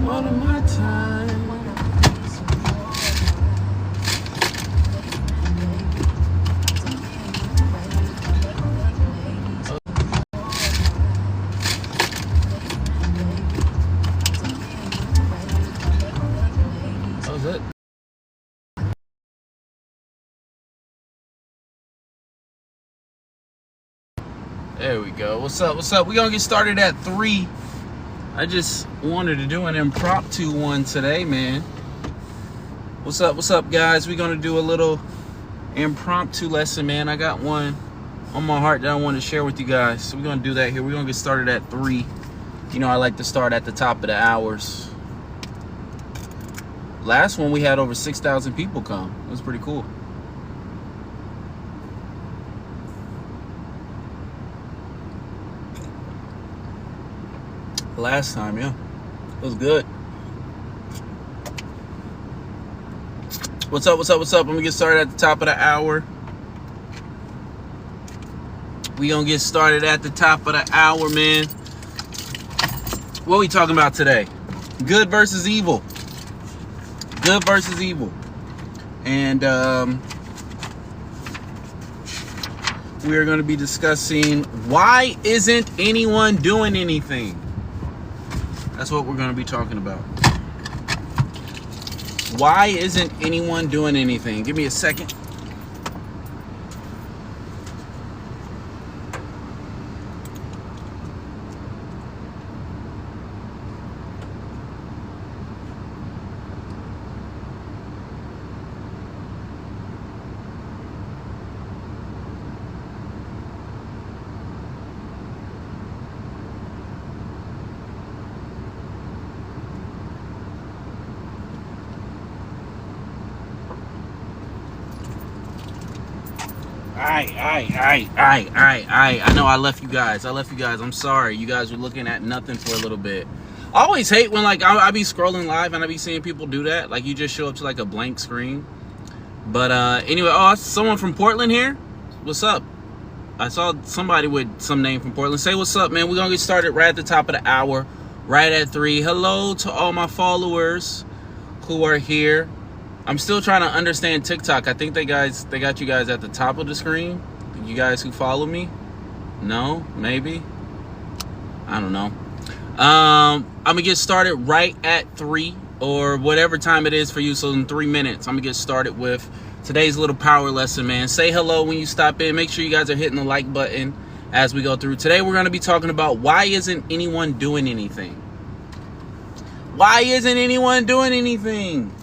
One of my time. That was it. There we go. What's up? What's up? We're gonna get started at 3. I just wanted to do an impromptu one today, man. What's up? What's up, guys? We're gonna do a little impromptu lesson, man. I got one on my heart that I want to share with you guys. So we're gonna do that here. We're gonna get started at 3. You know, I like to start at the top of the hours. Last one we had over 6,000 people come. It was pretty cool. Last time, yeah, it was good. What's up? What's up? What's up? Let me get started at the top of the hour. We gonna get started at the top of the hour, man. What are we talking about today? Good versus evil. Good versus evil. And we are going to be discussing why isn't anyone doing anything? That's what we're going to be talking about. Why isn't anyone doing anything? Give me a second. I know I left you guys. I'm sorry. You guys were looking at nothing for a little bit. I always hate when like I be scrolling live and I be seeing people do that. Like you just show up to like a blank screen. But anyway, oh, someone from Portland here? What's up? I saw somebody with some name from Portland. Say what's up, man. We're gonna get started right at the top of the hour, right at 3. Hello to all my followers who are here. I'm still trying to understand TikTok. I think they got you guys at the top of the screen. You guys who follow me? No? Maybe? I don't know. I'm gonna get started right at 3 or whatever time it is for you. So in 3 minutes, I'm gonna get started with today's little power lesson, man. Say hello when you stop in. Make sure you guys are hitting the like button as we go through. Today we're gonna be talking about why isn't anyone doing anything? Why isn't anyone doing anything?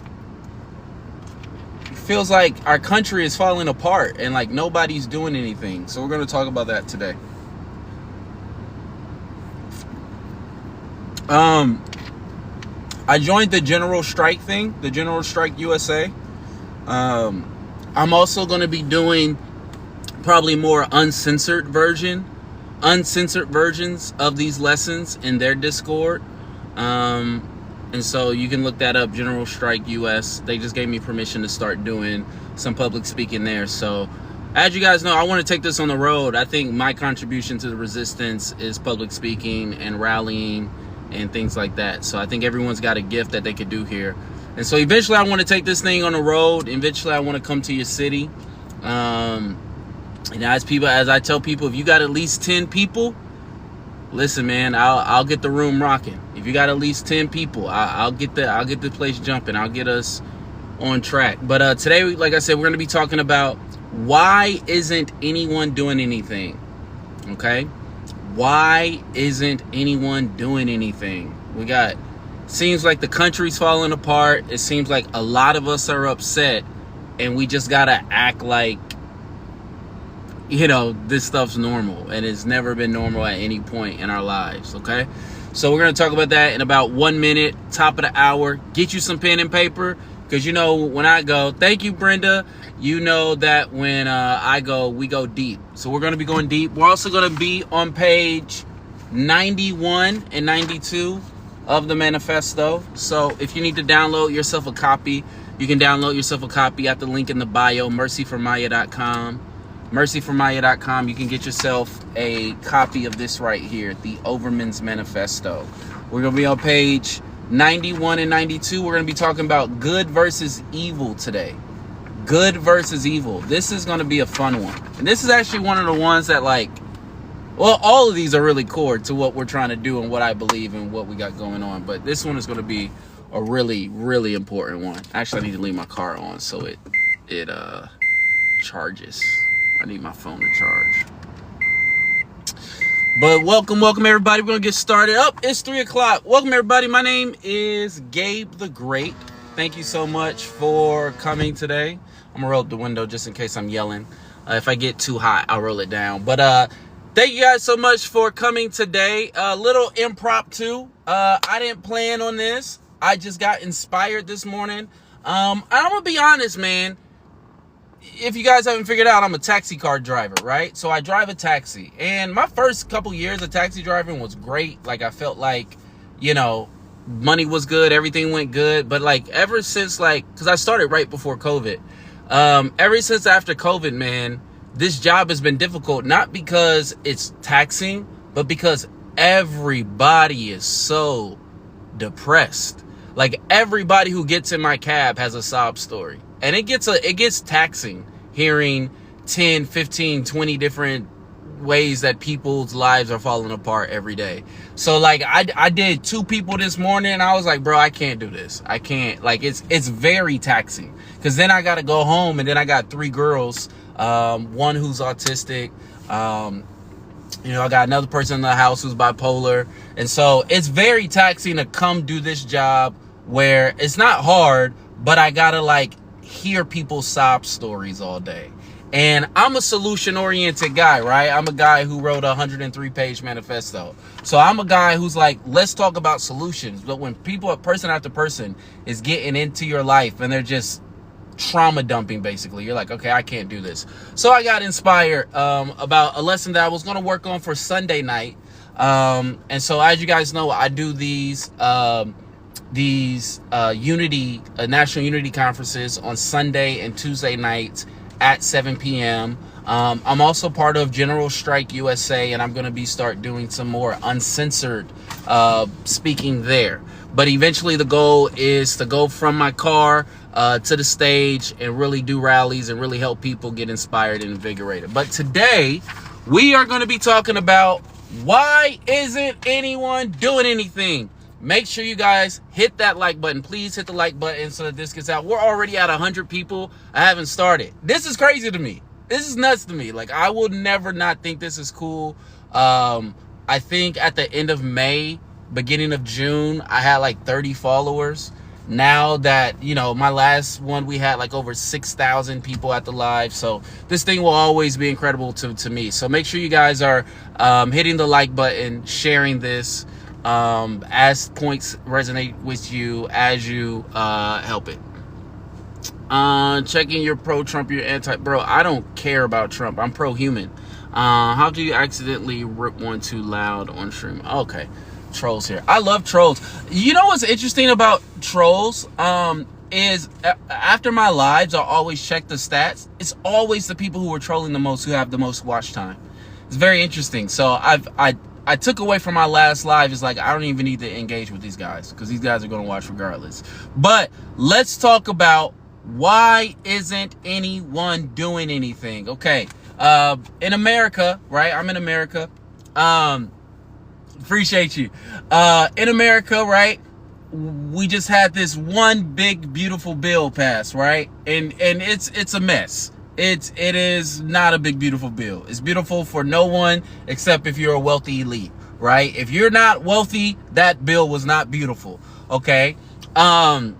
Feels like our country is falling apart and like nobody's doing anything. So we're going to talk about that today. I joined the General Strike thing, the General Strike USA. I'm also going to be doing probably more uncensored versions of these lessons in their Discord. And so you can look that up, General Strike US. They just gave me permission to start doing some public speaking there. So as you guys know, I want to take this on the road. I think my contribution to the resistance is public speaking and rallying and things like that. So I think everyone's got a gift that they could do here. And so eventually I want to take this thing on the road. Eventually I want to come to your city. And as I tell people, if you got at least 10 people, listen, man, I'll get the room rocking. If you got at least 10 people, I'll get the place jumping. I'll get us on track. But today, like I said, we're going to be talking about why isn't anyone doing anything? Okay? Why isn't anyone doing anything? Seems like the country's falling apart. It seems like a lot of us are upset, and we just got to act like, you know, this stuff's normal, and it's never been normal at any point in our lives, okay? So we're going to talk about that in about 1 minute, top of the hour. Get you some pen and paper, because you know when I go, thank you, Brenda, you know that when I go, we go deep. So we're going to be going deep. We're also going to be on page 91 and 92 of the manifesto. So if you need to download yourself a copy, You can download yourself a copy at the link in the bio, mercyformaya.com. mercyformaya.com. You can get yourself a copy of this right here, the Overman's Manifesto. We're going to be on page 91 and 92. We're going to be talking about good versus evil today. Good versus evil. This is going to be a fun one. And this is actually one of the ones that, like, well, all of these are really core to what we're trying to do and what I believe and what we got going on. But this one is going to be a really, really important one. Actually, I need to leave my car on so it charges. I need my phone to charge. But welcome everybody. We're gonna get started. It's 3 o'clock. Welcome everybody. My name is Gabe the Great. Thank you so much for coming today. I'm gonna roll up the window just in case I'm yelling. If I get too hot, I'll roll it down. But thank you guys so much for coming today. A little impromptu. I didn't plan on this. I just got inspired this morning. And I'm gonna be honest, man. If you guys haven't figured out, I'm a taxi car driver, right? So I drive a taxi. And my first couple years of taxi driving was great. Like, I felt like, you know, money was good, everything went good. But like, ever since, like, because I started right before COVID. Ever since after COVID, man, this job has been difficult. Not because it's taxing, but because everybody is so depressed. Like, everybody who gets in my cab has a sob story. And it gets taxing hearing 10, 15, 20 different ways that people's lives are falling apart every day. So like, I did 2 people this morning and I was like, bro, I can't do this. I can't. Like, it's very taxing, because then I got to go home and then I got 3 girls, one who's autistic, you know, I got another person in the house who's bipolar. And so it's very taxing to come do this job where it's not hard, but I gotta like hear people's sob stories all day. And I'm a solution-oriented guy, right? I'm a guy who wrote a 103-page manifesto. So I'm a guy who's like, let's talk about solutions. But when people, person after person, is getting into your life and they're just trauma dumping, basically, you're like, okay, I can't do this. So I got inspired about a lesson that I was going to work on for Sunday night. And so, as you guys know, I do these unity national unity conferences on Sunday and Tuesday nights at 7 p.m. I'm also part of General Strike USA, and I'm going to start doing some more uncensored speaking there. But eventually the goal is to go from my car to the stage and really do rallies and really help people get inspired and invigorated. But today we are going to be talking about, why isn't anyone doing anything? Make sure you guys hit that like button. Please hit the like button so that this gets out. We're already at 100 people. I haven't started. This is crazy to me. This is nuts to me. Like, I will never not think this is cool. I think at the end of May, beginning of June, I had like 30 followers. Now that, you know, my last one, we had like over 6,000 people at the live. So this thing will always be incredible to me. So make sure you guys are hitting the like button, sharing this as points resonate with you, as you help it. Checking your pro-Trump, your anti. Bro, I don't care about Trump. I'm pro-human. How do you accidentally rip one too loud on stream? Okay. Trolls here. I love trolls. You know what's interesting about trolls is after my lives, I always check the stats. It's always the people who are trolling the most who have the most watch time. It's very interesting. So I took away from my last live is like, I don't even need to engage with these guys because these guys are going to watch regardless. But let's talk about, why isn't anyone doing anything? Okay. In America, right? I'm in America. Appreciate you. In America, right? We just had this one big, beautiful bill passed, right? And it's a mess. It is not a big, beautiful bill. It's beautiful for no one except if you're a wealthy elite, right? If you're not wealthy, that bill was not beautiful. Okay. Oh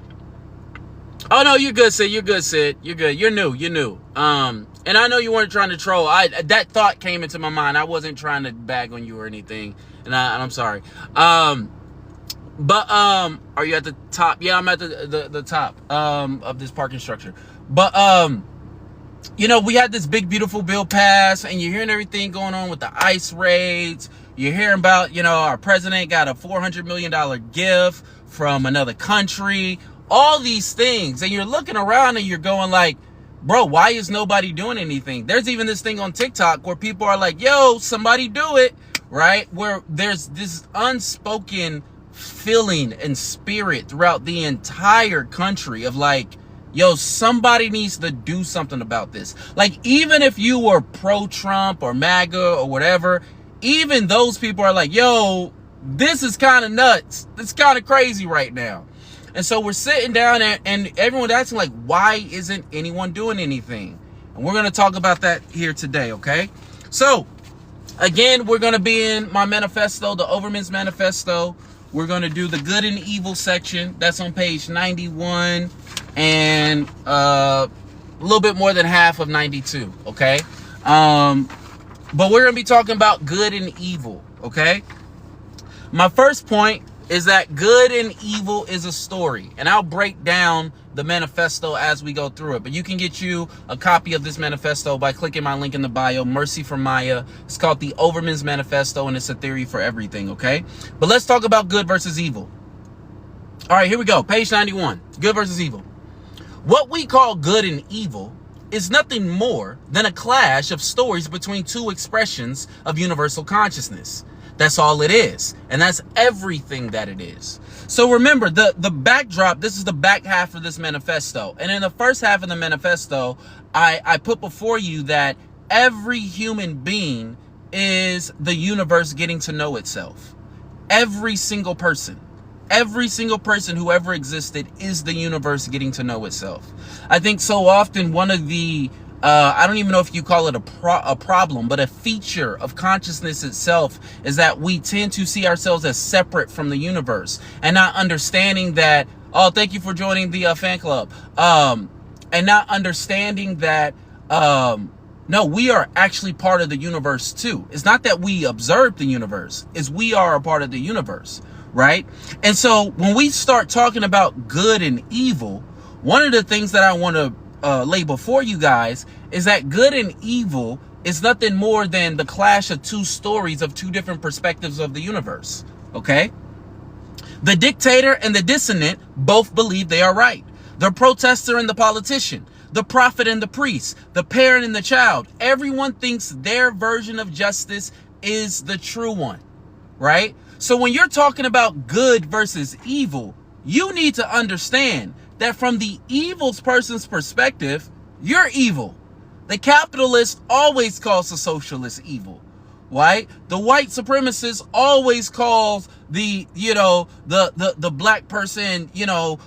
no, you're good, Sid. You're good, Sid. You're good. You're new. And I know you weren't trying to troll. That thought came into my mind. I wasn't trying to bag on you or anything. And I'm sorry. But are you at the top? Yeah, I'm at the top of this parking structure. But you know, we had this big beautiful bill pass, and you're hearing everything going on with the ICE raids. You're hearing about, you know, our president got a $400 million gift from another country. all these things, and you're looking around and you're going like, bro, why is nobody doing anything? There's even this thing on TikTok where people are like, yo, somebody do it, right? Where there's this unspoken feeling and spirit throughout the entire country of like, yo, somebody needs to do something about this. Like, even if you were pro-Trump or MAGA or whatever, even those people are like, yo, this is kind of nuts. It's kind of crazy right now. And so we're sitting down and everyone's asking like, why isn't anyone doing anything? And we're going to talk about that here today, okay? So, again, we're going to be in my manifesto, the Overman's Manifesto. We're going to do the good and evil section. That's on page 91 and a little bit more than half of 92, okay? But we're going to be talking about good and evil, okay? My first point is that good and evil is a story. And I'll break down the manifesto as we go through it. But you can get you a copy of this manifesto by clicking my link in the bio, Mercy from Maya. It's called the Overman's Manifesto, and it's a theory for everything, okay? But let's talk about good versus evil. All right, here we go. Page 91, good versus evil. What we call good and evil is nothing more than a clash of stories between two expressions of universal consciousness. That's all it is. And that's everything that it is. So remember, the backdrop, this is the back half of this manifesto. And in the first half of the manifesto, I put before you that every human being is the universe getting to know itself. Every single person who ever existed is the universe getting to know itself. I think so often one of the I don't even know if you call it a problem, but a feature of consciousness itself is that we tend to see ourselves as separate from the universe and not understanding that, oh, thank you for joining the fan club. And not understanding that, no, we are actually part of the universe too. It's not that we observe the universe, it's we are a part of the universe, right? And so when we start talking about good and evil, one of the things that I want to lay before you guys is that good and evil is nothing more than the clash of two stories of two different perspectives of the universe, okay? The dictator and the dissonant both believe they are right. The protester and the politician, the prophet and the priest, the parent and the child, everyone thinks their version of justice is the true one, right? So when you're talking about good versus evil, you need to understand that from the evil person's perspective, you're evil. The capitalist always calls the socialist evil, right? The white supremacist always calls the black person,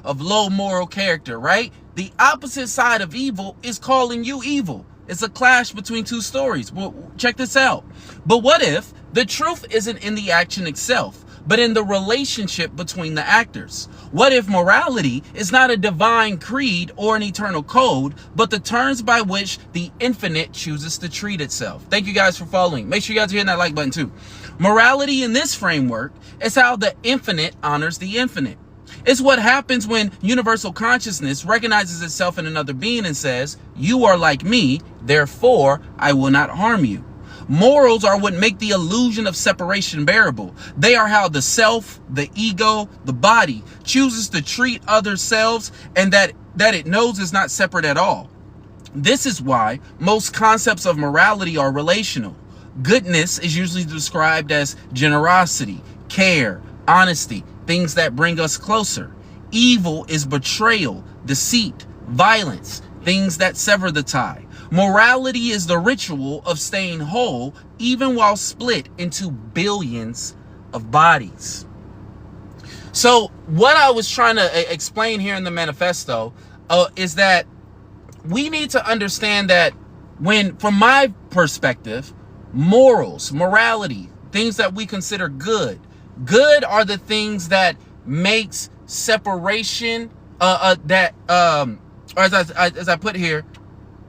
of low moral character, right? The opposite side of evil is calling you evil. It's a clash between two stories. Well, check this out. But what if the truth isn't in the action itself, but in the relationship between the actors? What if morality is not a divine creed or an eternal code, but the terms by which the infinite chooses to treat itself? Thank you guys for following. Make sure you guys are hitting that like button too. Morality in this framework is how the infinite honors the infinite. It's what happens when universal consciousness recognizes itself in another being and says, you are like me, therefore I will not harm you. Morals are what make the illusion of separation bearable. They are how the self, the ego, the body chooses to treat other selves, and that it knows is not separate at all. This is why most concepts of morality are relational. Goodness is usually described as generosity, care, honesty, things that bring us closer. Evil is betrayal, deceit, violence, things that sever the tie. Morality is the ritual of staying whole, even while split into billions of bodies. So what I was trying to explain here in the manifesto is that we need to understand that from my perspective, morality, things that we consider good are the things that makes separation, or as I put here,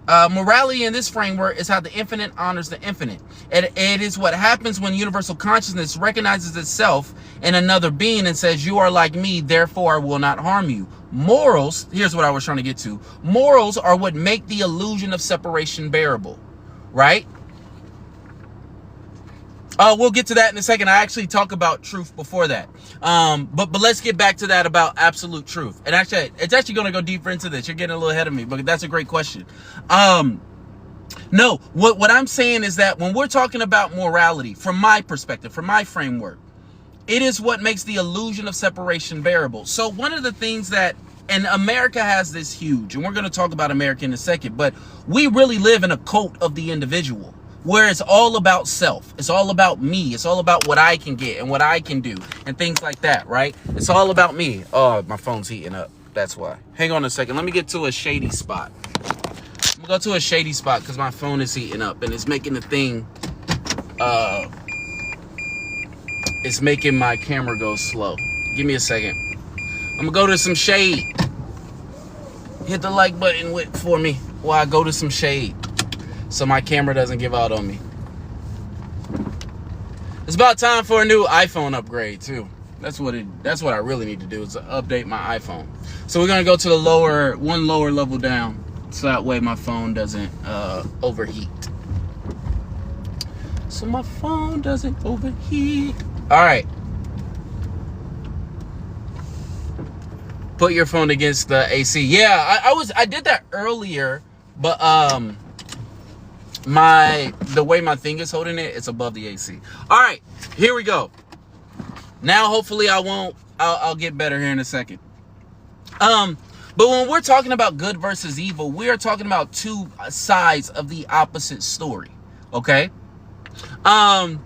morality in this framework is how the infinite honors the infinite. It is what happens when universal consciousness recognizes itself in another being and says, you are like me, therefore I will not harm you. Morals, here's what I was trying to get to. Morals are what make the illusion of separation bearable, right? We'll get to that in a second. I actually talk about truth before that. But let's get back to that about absolute truth. And actually, it's actually going to go deeper into this. You're getting a little ahead of me, but that's a great question. No, what I'm saying is that when we're talking about morality, from my perspective, from my framework, it is what makes the illusion of separation bearable. So one of the things that, and America has this huge, and we're going to talk about America in a second, but we really live in a cult of the individual, where it's all about self. It's all about me. It's all about what I can get and what I can do and things like that, right? It's all about me. Oh, my phone's heating up. That's why. Hang on a second. Let me get to a shady spot. I'm gonna go to a shady spot because my phone is heating up and it's making the thing, it's making my camera go slow. Give me a second. I'm gonna go to some shade. Hit the like button for me while I go to some shade so my camera doesn't give out on me. It's about time for a new iPhone upgrade too. That's what I really need to do, is to update my iPhone. So we're gonna go to the one lower level down, so that way my phone doesn't overheat. So my phone doesn't overheat. All right. Put your phone against the AC. Yeah, I did that earlier, but the way my thing is holding it, it's above the AC. All right, here we go. Now hopefully I'll get better here in a second. But when we're talking about good versus evil, we are talking about two sides of the opposite story. Okay? 13th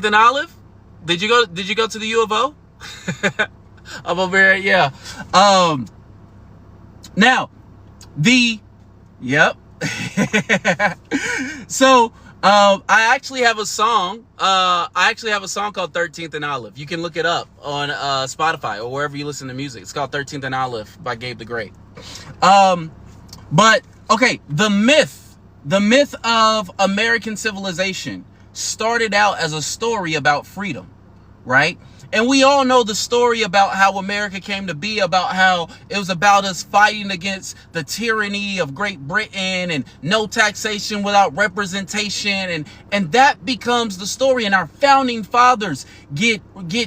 and Olive? Did you go to the U of O? I'm over here, yeah. Now, yep. So, I actually have a song. I actually have a song called 13th and Olive. You can look it up on Spotify or wherever you listen to music. It's called 13th and Olive by Gabe the Great. But okay, the myth of American civilization started out as a story about freedom, right? And we all know the story about how America came to be, about how it was about us fighting against the tyranny of Great Britain and no taxation without representation. And that becomes the story. And our founding fathers get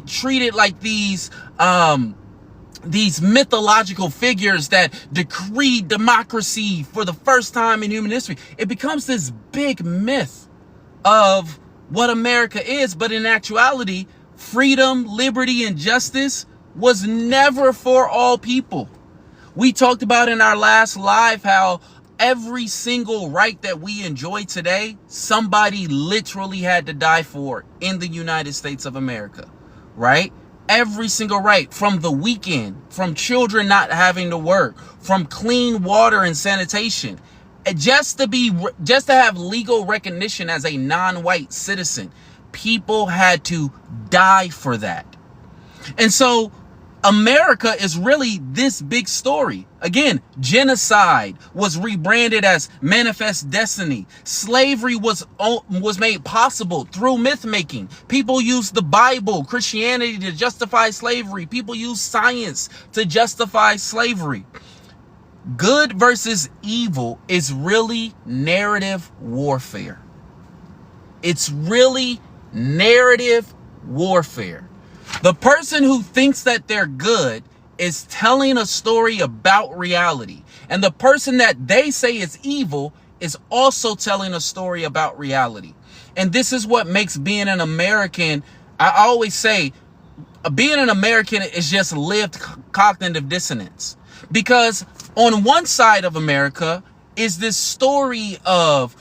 treated like these mythological figures that decreed democracy for the first time in human history. It becomes this big myth of what America is. But in actuality, freedom, liberty, and justice was never for all people. We talked about in our last live how every single right that we enjoy today, somebody literally had to die for in the United States of America, right? Every single right, from the weekend, from children not having to work, from clean water and sanitation, just to have legal recognition as a non-white citizen. People had to die for that. And so America is really this big story. Again, genocide was rebranded as Manifest Destiny. Slavery was made possible through myth making. People used the Bible, Christianity, to justify slavery. People used science to justify slavery. Good versus evil is really narrative warfare. It's really narrative warfare. The person who thinks that they're good is telling a story about reality. And the person that they say is evil is also telling a story about reality. And this is what makes being an American, I always say, being an American is just lived cognitive dissonance. Because on one side of America is this story of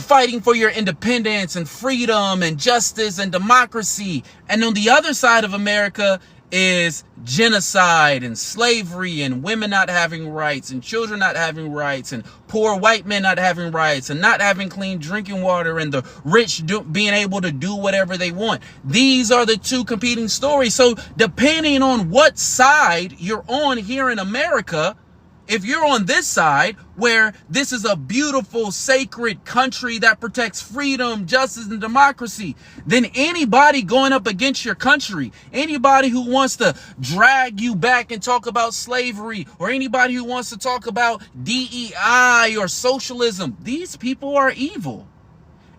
fighting for your independence and freedom and justice and democracy. And on the other side of America is genocide and slavery and women not having rights and children not having rights and poor white men not having rights and not having clean drinking water and the rich being able to do whatever they want. These are the two competing stories. So depending on what side you're on here in America, if you're on this side, where this is a beautiful, sacred country that protects freedom, justice, and democracy, then anybody going up against your country, anybody who wants to drag you back and talk about slavery, or anybody who wants to talk about DEI or socialism, these people are evil.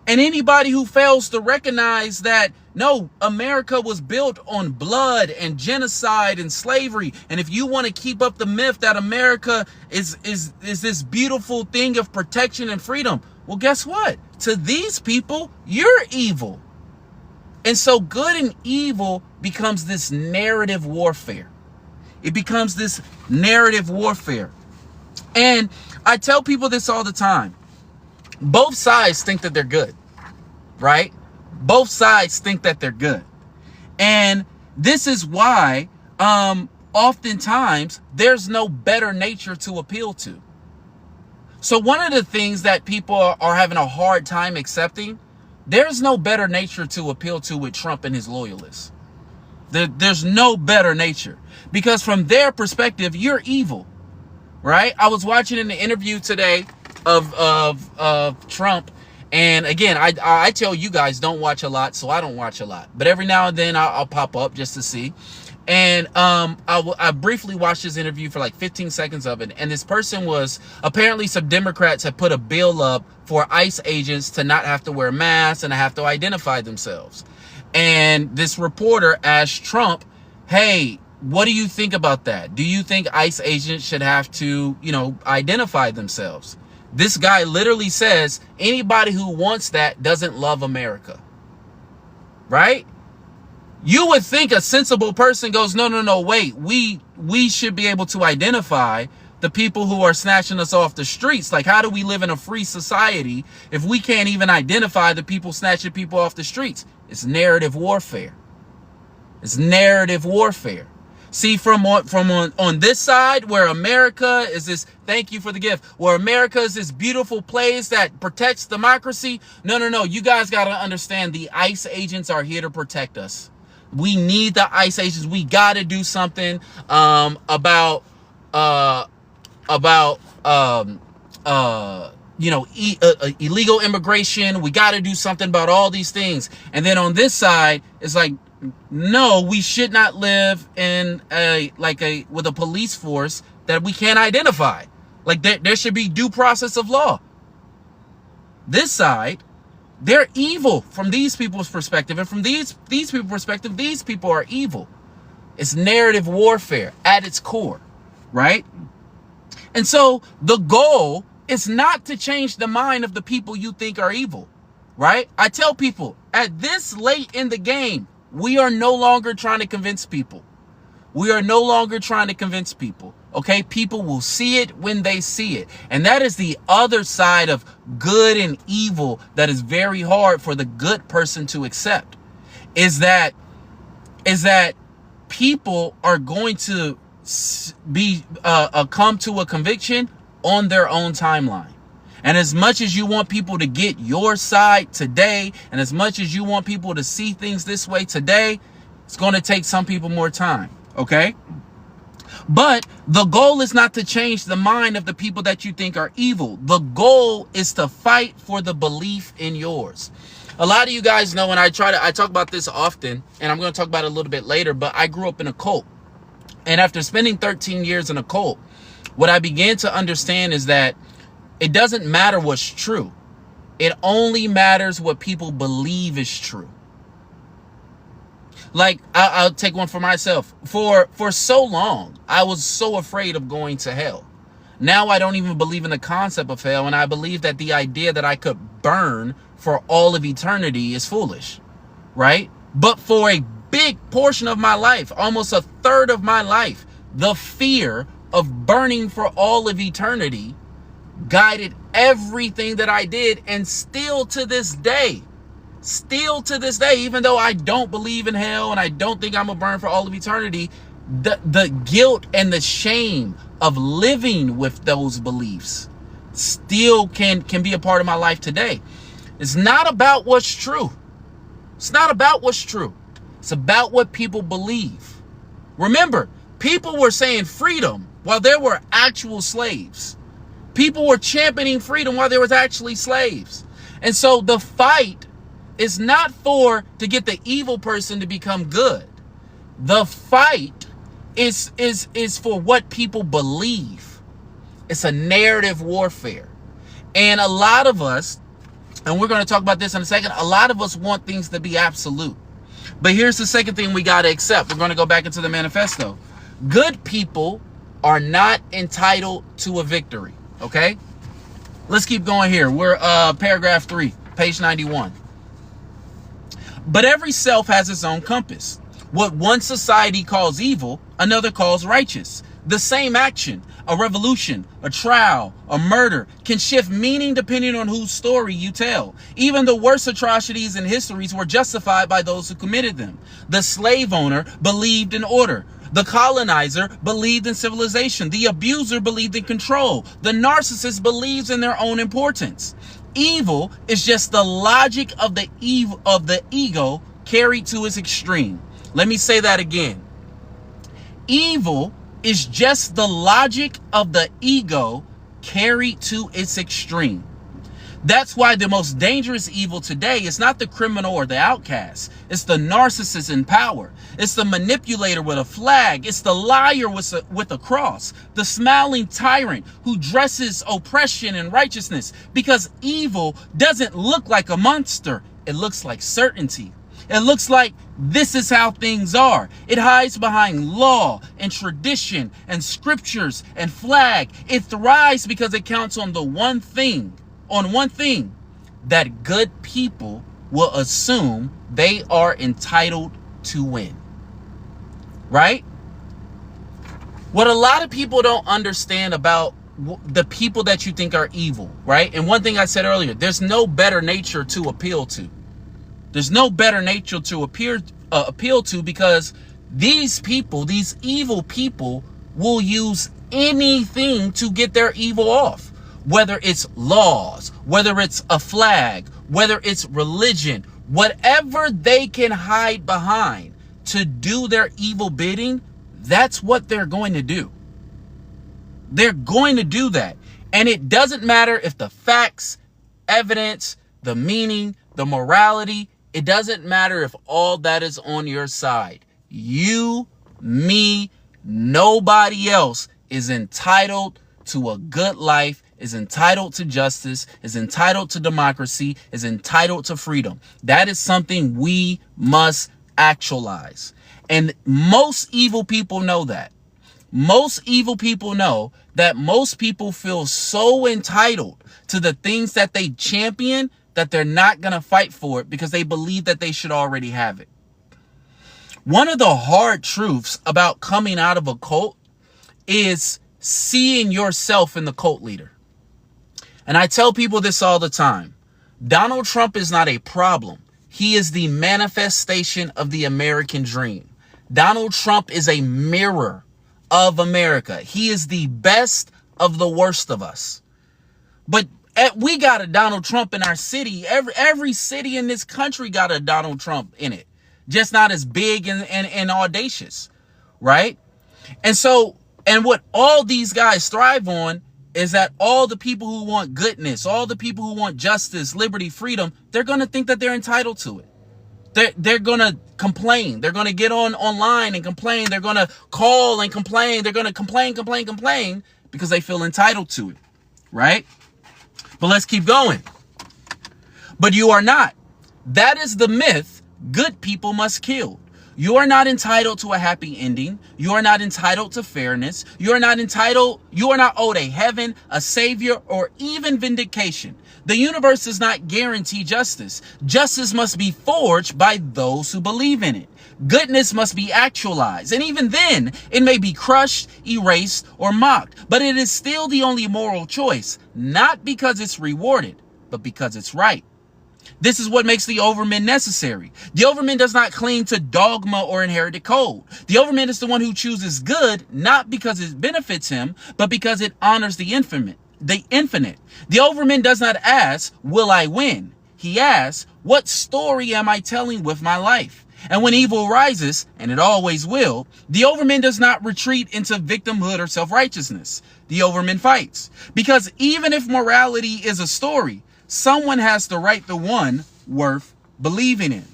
And anybody who fails to recognize that, no, America was built on blood and genocide and slavery. And if you want to keep up the myth that America is this beautiful thing of protection and freedom, well, guess what? To these people, you're evil. And so good and evil becomes this narrative warfare. It becomes this narrative warfare. And I tell people this all the time. Both sides think that they're good, right? Both sides think that they're good. And this is why oftentimes there's no better nature to appeal to. So one of the things that people are having a hard time accepting, there's no better nature to appeal to with Trump and his loyalists. There's no better nature, because from their perspective, you're evil, right? I was watching an interview today of Trump, and again, I tell you guys, don't watch a lot, so I don't watch a lot, but every now and then I'll pop up just to see. And I briefly watched this interview for like 15 seconds of it, and this person was, apparently some Democrats had put a bill up for ICE agents to not have to wear masks and to have to identify themselves. And this reporter asked Trump, hey, what do you think about that? Do you think ICE agents should have to, identify themselves? This guy literally says, anybody who wants that doesn't love America, right? You would think a sensible person goes, no, wait, we should be able to identify the people who are snatching us off the streets. Like, how do we live in a free society if we can't even identify the people snatching people off the streets? It's narrative warfare. It's narrative warfare. See, from on this side, where America is this, thank you for the gift, where America is this beautiful place that protects democracy. No, you guys got to understand, the ICE agents are here to protect us. We need the ICE agents. We got to do something about illegal immigration. We got to do something about all these things. And then on this side, it's like, no, we should not live in with a police force that we can't identify. Like, there should be due process of law. This side, they're evil from these people's perspective, and from these people's perspective, these people are evil. It's narrative warfare at its core, right? And so the goal is not to change the mind of the people you think are evil, right? I tell people, at this late in the game, we are no longer trying to convince people. We are no longer trying to convince people. Okay, people will see it when they see it. And that is the other side of good and evil that is very hard for the good person to accept. Is that people are going to be come to a conviction on their own timeline. And as much as you want people to get your side today, and as much as you want people to see things this way today, it's going to take some people more time, okay? But the goal is not to change the mind of the people that you think are evil. The goal is to fight for the belief in yours. A lot of you guys know, and I talk about this often, and I'm going to talk about it a little bit later, but I grew up in a cult. And after spending 13 years in a cult, what I began to understand is that it doesn't matter what's true. It only matters what people believe is true. Like, I'll take one for myself. For so long, I was so afraid of going to hell. Now I don't even believe in the concept of hell, and I believe that the idea that I could burn for all of eternity is foolish, right? But for a big portion of my life, almost a third of my life, the fear of burning for all of eternity guided everything that I did. And still to this day, even though I don't believe in hell and I don't think I'm gonna burn for all of eternity, the guilt and the shame of living with those beliefs still can be a part of my life today. It's not about what's true. It's not about what's true. It's about what people believe. Remember, people were saying freedom while there were actual slaves. People were championing freedom while there was actually slaves. And so the fight is not to get the evil person to become good. The fight is for what people believe. It's a narrative warfare. And a lot of us and we're going to talk about this in a second, a lot of us want things to be absolute. But here's the second thing we got to accept. We're going to go back into the manifesto. Good people are not entitled to a victory. Okay? Let's keep going here. We're paragraph 3, page 91. But every self has its own compass. What one society calls evil, another calls righteous. The same action, a revolution, a trial, a murder, can shift meaning depending on whose story you tell. Even the worst atrocities in histories were justified by those who committed them. The slave owner believed in order. The colonizer believed in civilization. The abuser believed in control. The narcissist believes in their own importance. Evil is just the logic of the ego carried to its extreme. Let me say that again. Evil is just the logic of the ego carried to its extreme. That's why the most dangerous evil today is not the criminal or the outcast. It's the narcissist in power. It's the manipulator with a flag. It's the liar with a cross. The smiling tyrant who dresses oppression and righteousness. Because evil doesn't look like a monster. It looks like certainty. It looks like this is how things are. It hides behind law and tradition and scriptures and flag. It thrives because it counts on one thing, that good people will assume they are entitled to win. Right? What a lot of people don't understand about the people that you think are evil, right? And one thing I said earlier, there's no better nature to appeal to. There's no better nature to appeal to, because these people, these evil people, will use anything to get their evil off. Whether it's laws, whether it's a flag, whether it's religion, whatever they can hide behind to do their evil bidding, that's what they're going to do. They're going to do that. And it doesn't matter if the facts, evidence, the meaning, the morality, it doesn't matter if all that is on your side. You, me, nobody else is entitled to a good life, is entitled to justice, is entitled to democracy, is entitled to freedom. That is something we must actualize. And most evil people know that. Most evil people know that most people feel so entitled to the things that they champion that they're not going to fight for it because they believe that they should already have it. One of the hard truths about coming out of a cult is seeing yourself in the cult leader. And I tell people this all the time. Donald Trump is not a problem. He is the manifestation of the American dream. Donald Trump is a mirror of America. He is the best of the worst of us. But we got a Donald Trump in our city. Every city in this country got a Donald Trump in it. Just not as big and audacious, right? And so, and what all these guys thrive on is that all the people who want goodness, all the people who want justice, liberty, freedom, they're going to think that they're entitled to it. They're going to complain. They're going to get online and complain. They're going to call and complain. They're going to complain because they feel entitled to it, right? But let's keep going. But you are not. That is the myth good people must kill. You are not entitled to a happy ending. You are not entitled to fairness. You are not owed a heaven, a savior, or even vindication. The universe does not guarantee justice. Justice must be forged by those who believe in it. Goodness must be actualized. And even then, it may be crushed, erased, or mocked. But it is still the only moral choice, not because it's rewarded, but because it's right. This is what makes the overman necessary. The overman does not cling to dogma or inherited code. The overman is the one who chooses good, not because it benefits him, but because it honors the infinite. The overman does not ask, will I win? He asks, what story am I telling with my life? And when evil rises, and it always will, the overman does not retreat into victimhood or self-righteousness. The overman fights. Because even if morality is a story, someone has to write the one worth believing in.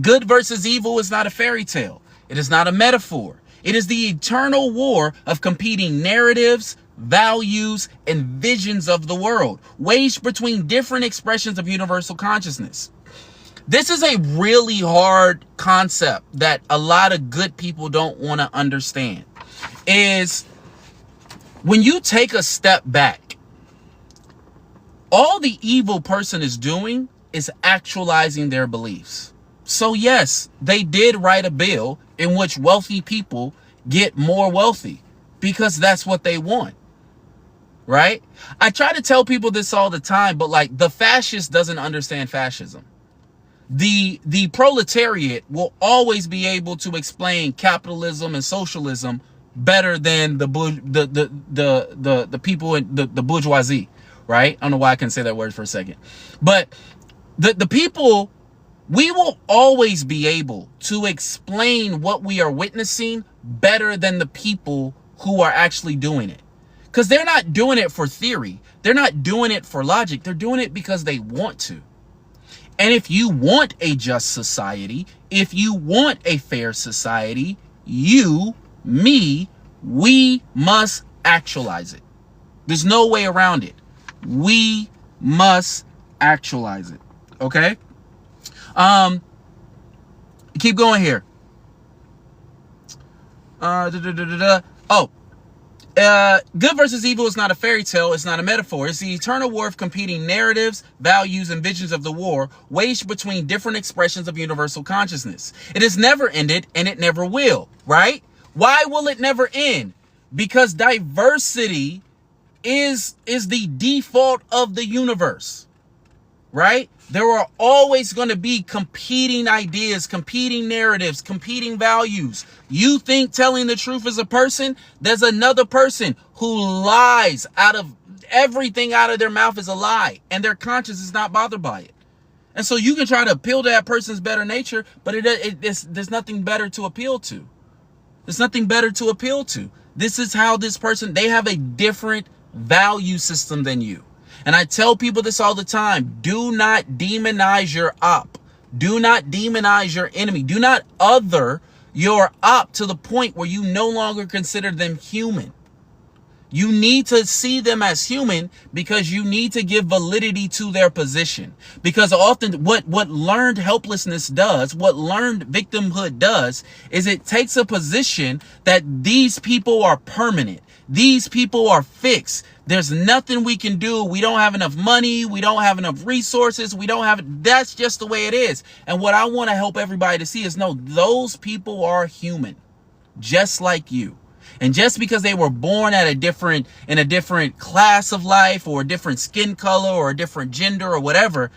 Good versus evil is not a fairy tale. It is not a metaphor. It is the eternal war of competing narratives, values, and visions of the world, waged between different expressions of universal consciousness. This is a really hard concept that a lot of good people don't want to understand. Is when you take a step back, all the evil person is doing is actualizing their beliefs. So yes, they did write a bill in which wealthy people get more wealthy because that's what they want, right? I try to tell people this all the time, but like the fascist doesn't understand fascism. The proletariat will always be able to explain capitalism and socialism better than the people in the bourgeoisie, right? I don't know why I can say that word for a second, but the people, we will always be able to explain what we are witnessing better than the people who are actually doing it. Because they're not doing it for theory. They're not doing it for logic. They're doing it because they want to. And if you want a just society, if you want a fair society, you, me, we must actualize it. There's no way around it. We must actualize it. Okay? Keep going here. Good versus evil is not a fairy tale. It's not a metaphor. It's the eternal war of competing narratives, values, and visions of the war waged between different expressions of universal consciousness. It has never ended, and it never will, right? Why will it never end? Because diversity is the default of the universe, right? There are always going to be competing ideas, competing narratives, competing values. You think telling the truth is a person? There's another person who lies out of everything out of their mouth is a lie, and their conscience is not bothered by it. And so you can try to appeal to that person's better nature, but there's nothing better to appeal to. There's nothing better to appeal to. This is how this person, they have a different value system than you. And I tell people this all the time. Do not demonize your op. Do not demonize your enemy. Do not other your op to the point where you no longer consider them human. You need to see them as human because you need to give validity to their position. Because often what learned helplessness does, what learned victimhood does, is it takes a position that these people are permanent. These people are fixed. There's nothing we can do. We don't have enough money. We don't have enough resources. That's just the way it is. And what I want to help everybody to see is, no, those people are human, just like you. And just because they were born in a different class of life, or a different skin color, or a different gender, or whatever,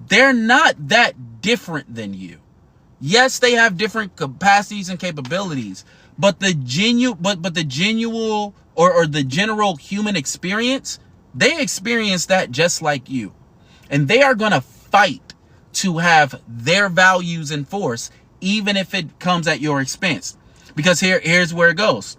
they're not that different than you. Yes, they have different capacities and capabilities, but the general human experience, they experience that just like you. And they are going to fight to have their values enforced, even if it comes at your expense. Because here's where it goes.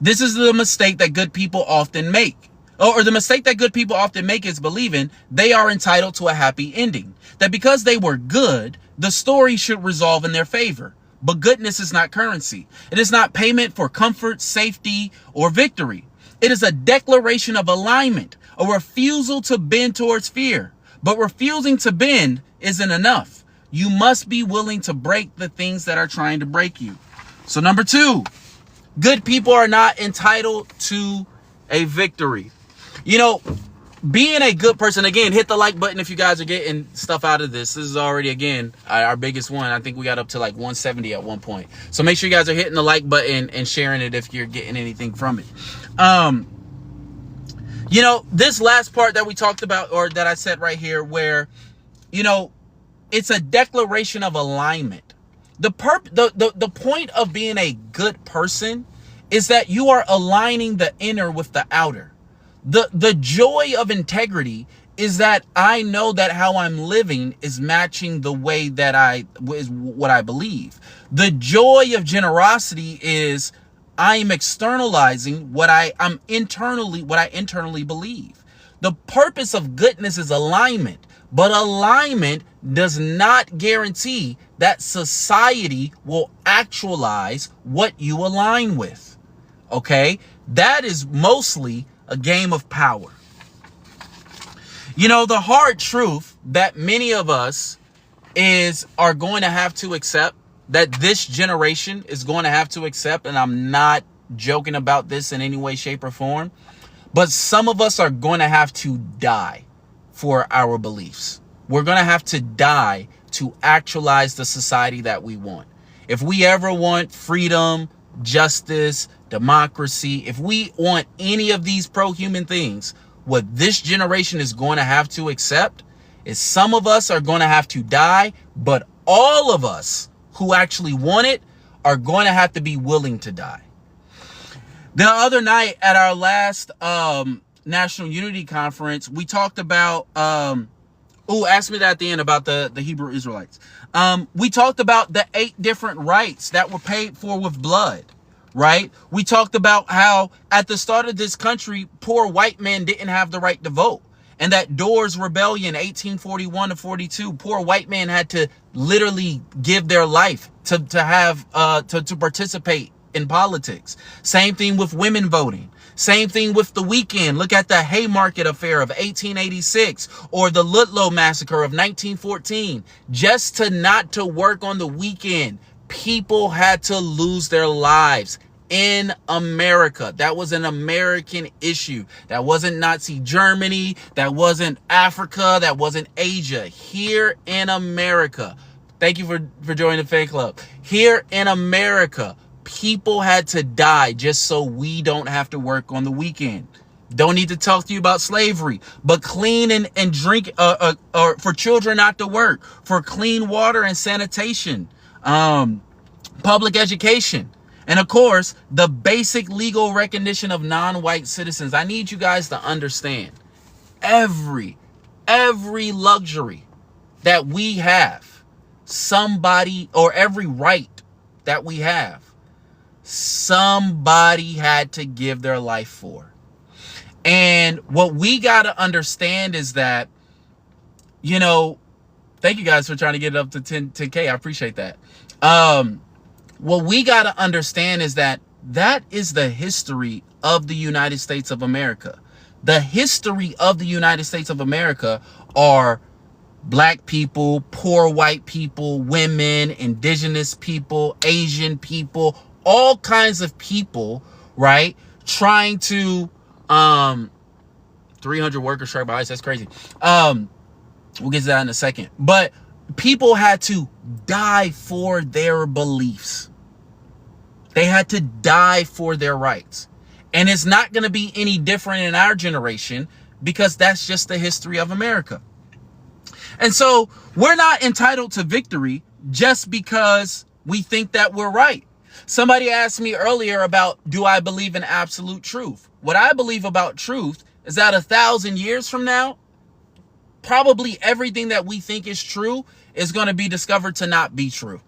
This is the mistake that good people often make. Or the mistake that good people often make is believing they are entitled to a happy ending. That because they were good, the story should resolve in their favor. But goodness is not currency. It is not payment for comfort, safety, or victory. It is a declaration of alignment, a refusal to bend towards fear. But refusing to bend isn't enough. You must be willing to break the things that are trying to break you. So number 2, good people are not entitled to a victory. You know, being a good person, again, hit the like button if you guys are getting stuff out of this. This is already, again, our biggest one. I think we got up to like 170 at one point. So make sure you guys are hitting the like button and sharing it if you're getting anything from it. You know, this last part that we talked about, or that I said right here, where, you know, it's a declaration of alignment. The point of being a good person is that you are aligning the inner with the outer. The joy of integrity is that I know that how I'm living is matching the way that is what I believe. The joy of generosity is I'm externalizing what I internally believe. The purpose of goodness is alignment, but alignment does not guarantee that society will actualize what you align with. Okay? That is mostly a game of power. You know, the hard truth that many of us are going to have to accept, that this generation is going to have to accept, and I'm not joking about this in any way, shape, or form, but some of us are going to have to die for our beliefs. We're going to have to die to actualize the society that we want. If we ever want freedom, justice, democracy, if we want any of these pro-human things, what this generation is going to have to accept is some of us are going to have to die, but all of us who actually want it are going to have to be willing to die. The other night at our last National Unity Conference, we talked about, ask me that at the end about the Hebrew Israelites. We talked about the 8 different rights that were paid for with blood, right? We talked about how at the start of this country, poor white men didn't have the right to vote. And that Doors Rebellion, 1841 to 42, poor white men had to literally give their life to participate in politics. Same thing with women voting. Same thing with the weekend. Look at the Haymarket Affair of 1886 or the Ludlow Massacre of 1914. Just not to work on the weekend, people had to lose their lives in America. That was an American issue. That wasn't Nazi Germany. That wasn't Africa. That wasn't Asia. Here in America. Thank you for joining the fan club. Here in America, people had to die just so we don't have to work on the weekend. Don't need to talk to you about slavery, but clean and drink, or for children not to work, for clean water and sanitation, public education. And of course, the basic legal recognition of non-white citizens. I need you guys to understand every luxury that we have, somebody, or every right that we have, somebody had to give their life for. And what we got to understand is that, you know, thank you guys for trying to get it up to 10K. I appreciate that. What we got to understand is that is the history of the United States of America. The history of the United States of America are black people, poor white people, women, indigenous people, Asian people, all kinds of people, right? Trying to 300 workers strike by ICE. That's crazy. We'll get to that in a second. But people had to die for their beliefs. They had to die for their rights. And it's not going to be any different in our generation because that's just the history of America. And so we're not entitled to victory just because we think that we're right. Somebody asked me earlier about, do I believe in absolute truth? What I believe about truth is that 1,000 years from now, probably everything that we think is true is going to be discovered to not be true.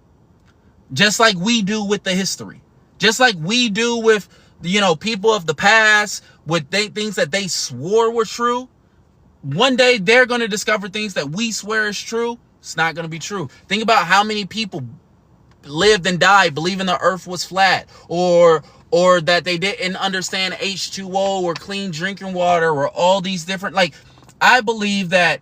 Just like we do with the history. Just like we do with, you know, people of the past, with things that they swore were true. One day they're going to discover things that we swear is true. It's not going to be true. Think about how many people lived and died believing the earth was flat, or that they didn't understand H2O or clean drinking water, or all these different, like, I believe that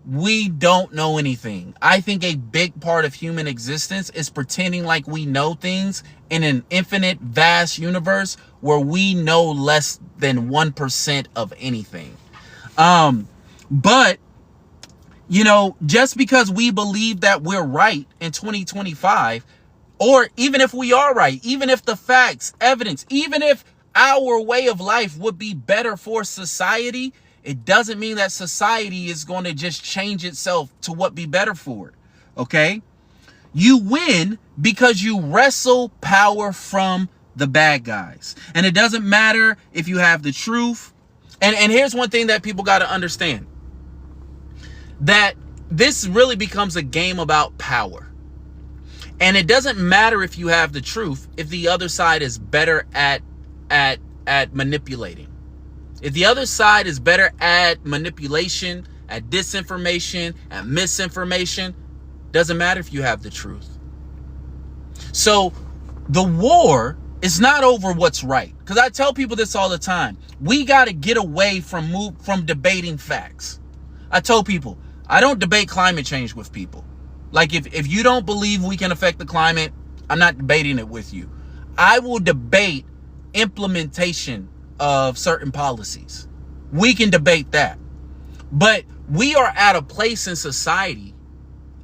we don't know anything. I think a big part of human existence is pretending like we know things in an infinite, vast universe where we know less than 1% of anything. But, you know, just because we believe that we're right in 2025, or even if we are right, even if the facts, evidence, even if our way of life would be better for society, it doesn't mean that society is going to just change itself to what be better for it. Okay? You win because you wrestle power from the bad guys. And it doesn't matter if you have the truth. And here's one thing that people got to understand. That this really becomes a game about power. And it doesn't matter if you have the truth if the other side is better at manipulating. If the other side is better at manipulation, at disinformation, at misinformation, doesn't matter if you have the truth. So the war It's not over what's right. Because I tell people this all the time. We got to get away from debating facts. I tell people, I don't debate climate change with people. Like if you don't believe we can affect the climate, I'm not debating it with you. I will debate implementation of certain policies. We can debate that. But we are at a place in society,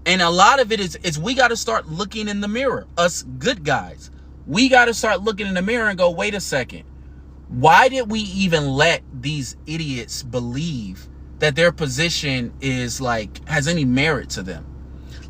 and a lot of it is we got to start looking in the mirror, us good guys. We got to start looking in the mirror and go, wait a second. Why did we even let these idiots believe that their position is like, has any merit to them?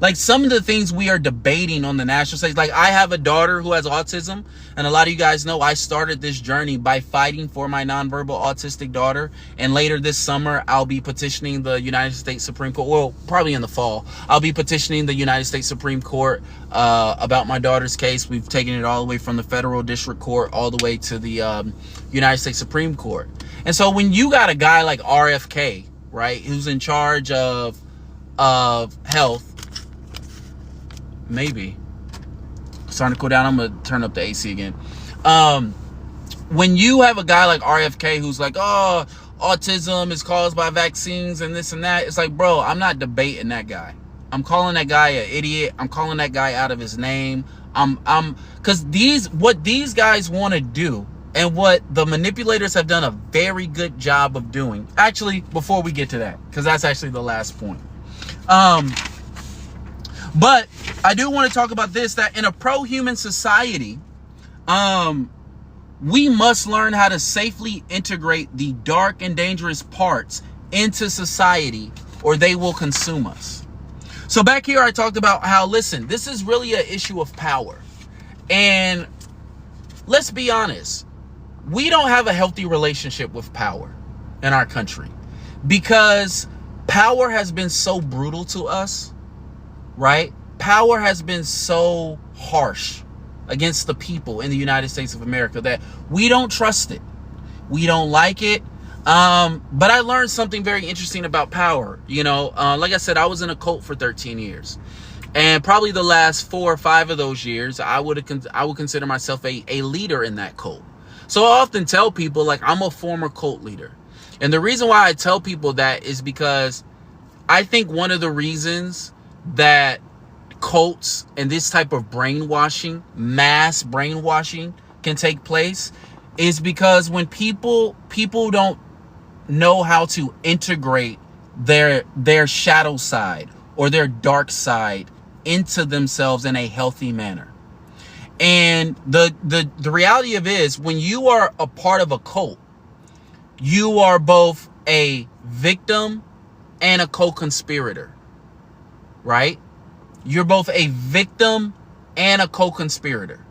Like some of the things we are debating on the national stage, like I have a daughter who has autism, and a lot of you guys know I started this journey by fighting for my nonverbal autistic daughter. And later this summer, I'll be petitioning the United States Supreme Court. Well, probably in the fall, I'll be petitioning the United States Supreme Court about my daughter's case. We've taken it all the way from the federal district court all the way to the United States Supreme Court. And so when you got a guy like RFK, right, who's in charge of health, maybe starting to cool down. I'm gonna turn up the AC again. When you have a guy like RFK who's like, oh, autism is caused by vaccines and this and that, it's like, bro, I'm not debating that guy. I'm calling that guy an idiot. I'm calling that guy out of his name. Because what these guys want to do, and what the manipulators have done a very good job of doing. Actually, before we get to that, because that's actually the last point. But I do want to talk about this, that in a pro-human society, we must learn how to safely integrate the dark and dangerous parts into society, or they will consume us. So back here, I talked about how, listen, this is really an issue of power. And let's be honest, we don't have a healthy relationship with power in our country, because power has been so brutal to us, right? Power has been so harsh against the people in the United States of America that we don't trust it. We don't like it. But I learned something very interesting about power. You know, like I said, I was in a cult for 13 years. And probably the last 4 or 5 of those years, I would consider myself a leader in that cult. So I often tell people, like, I'm a former cult leader. And the reason why I tell people that is because I think one of the reasons that cults and this type of brainwashing, mass brainwashing, can take place is because when people don't know how to integrate their shadow side or their dark side into themselves in a healthy manner. And the reality of it is, when you are a part of a cult, you are both a victim and a co-conspirator, right? You're both a victim and a co-conspirator.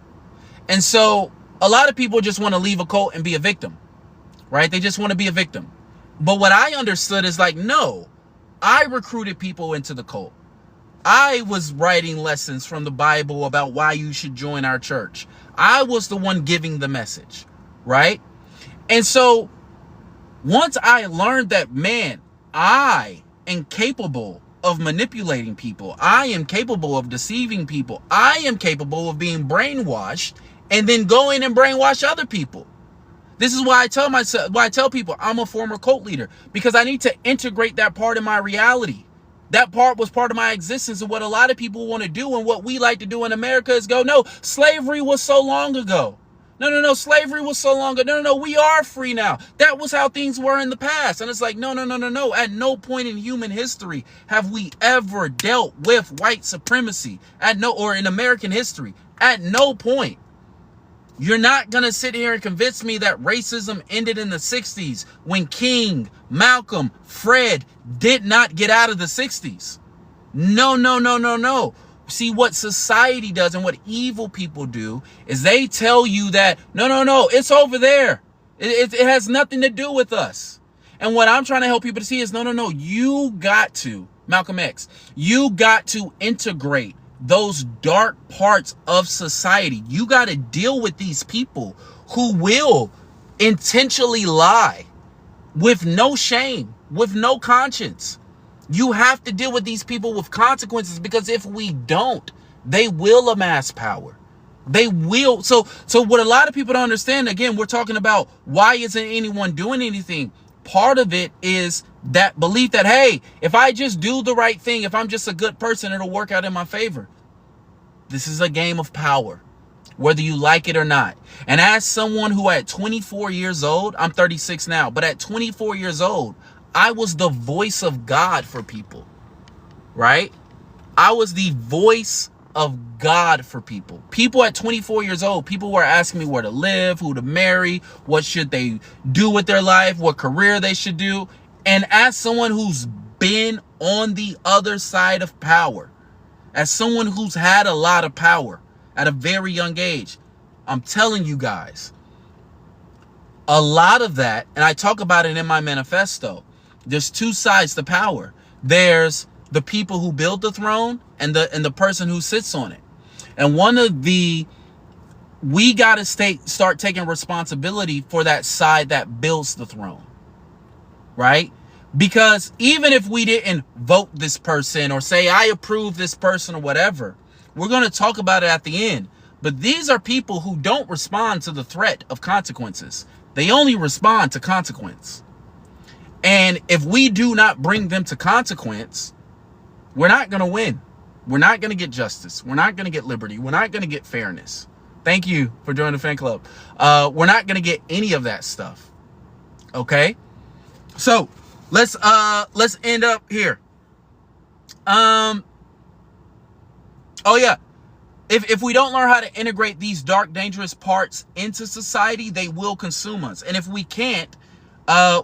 And so a lot of people just want to leave a cult and be a victim, right? They just want to be a victim. But what I understood is like, no, I recruited people into the cult. I was writing lessons from the Bible about why you should join our church. I was the one giving the message, right? And so once I learned that, man, I am capable of manipulating people. I am capable of deceiving people. I am capable of being brainwashed and then going and brainwash other people. This is why I tell people I'm a former cult leader, because I need to integrate that part of my reality. That part was part of my existence, and what a lot of people want to do and what we like to do in America is go, no, slavery was so long ago. No, slavery was so long ago. No, we are free now. That was how things were in the past. And it's like, no. At no point in human history have we ever dealt with white supremacy. Or in American history. At no point. You're not going to sit here and convince me that racism ended in the 60s when King, Malcolm, Fred did not get out of the 60s. No. See, what society does and what evil people do is they tell you that, no, it's over there. It has nothing to do with us. And what I'm trying to help people to see is, no, you got to, Malcolm X, you got to integrate those dark parts of society. You got to deal with these people who will intentionally lie with no shame, with no conscience. You have to deal with these people with consequences, because if we don't, they will amass power. They will. So what a lot of people don't understand, again, we're talking about why isn't anyone doing anything? Part of it is that belief that, hey, if I just do the right thing, if I'm just a good person, it'll work out in my favor. This is a game of power, whether you like it or not. And as someone who at 24 years old, I'm 36 now, but at 24 years old, I was the voice of God for people, right? I was the voice of God for people. People at 24 years old, people were asking me where to live, who to marry, what should they do with their life, what career they should do. And as someone who's been on the other side of power, as someone who's had a lot of power at a very young age, I'm telling you guys, a lot of that, and I talk about it in my manifesto, there's two sides to power. There's the people who build the throne and the person who sits on it. And we got to start taking responsibility for that side that builds the throne, right? Because even if we didn't vote this person or say, I approve this person or whatever, we're going to talk about it at the end. But these are people who don't respond to the threat of consequences. They only respond to consequence. And if we do not bring them to consequence, we're not going to win. We're not going to get justice. We're not going to get liberty. We're not going to get fairness. Thank you for joining the fan club. We're not going to get any of that stuff. Okay? So let's end up here. Oh yeah. If we don't learn how to integrate these dark, dangerous parts into society, they will consume us. And if we can't,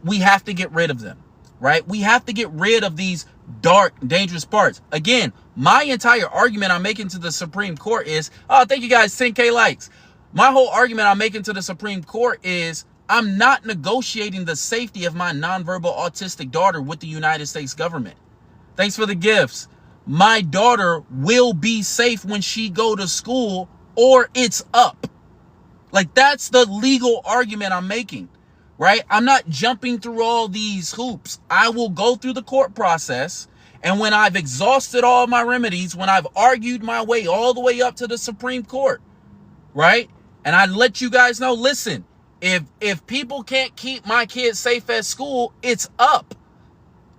we have to get rid of them, right? We have to get rid of these dark, dangerous parts. Again, my entire argument I'm making to the Supreme Court is, oh, thank you guys, 10K likes. My whole argument I'm making to the Supreme Court is, I'm not negotiating the safety of my nonverbal autistic daughter with the United States government. Thanks for the gifts. My daughter will be safe when she go to school, or it's up. Like, that's the legal argument I'm making, right? I'm not jumping through all these hoops. I will go through the court process, and when I've exhausted all my remedies, when I've argued my way all the way up to the Supreme Court, right? And I let you guys know, listen, if people can't keep my kids safe at school, it's up.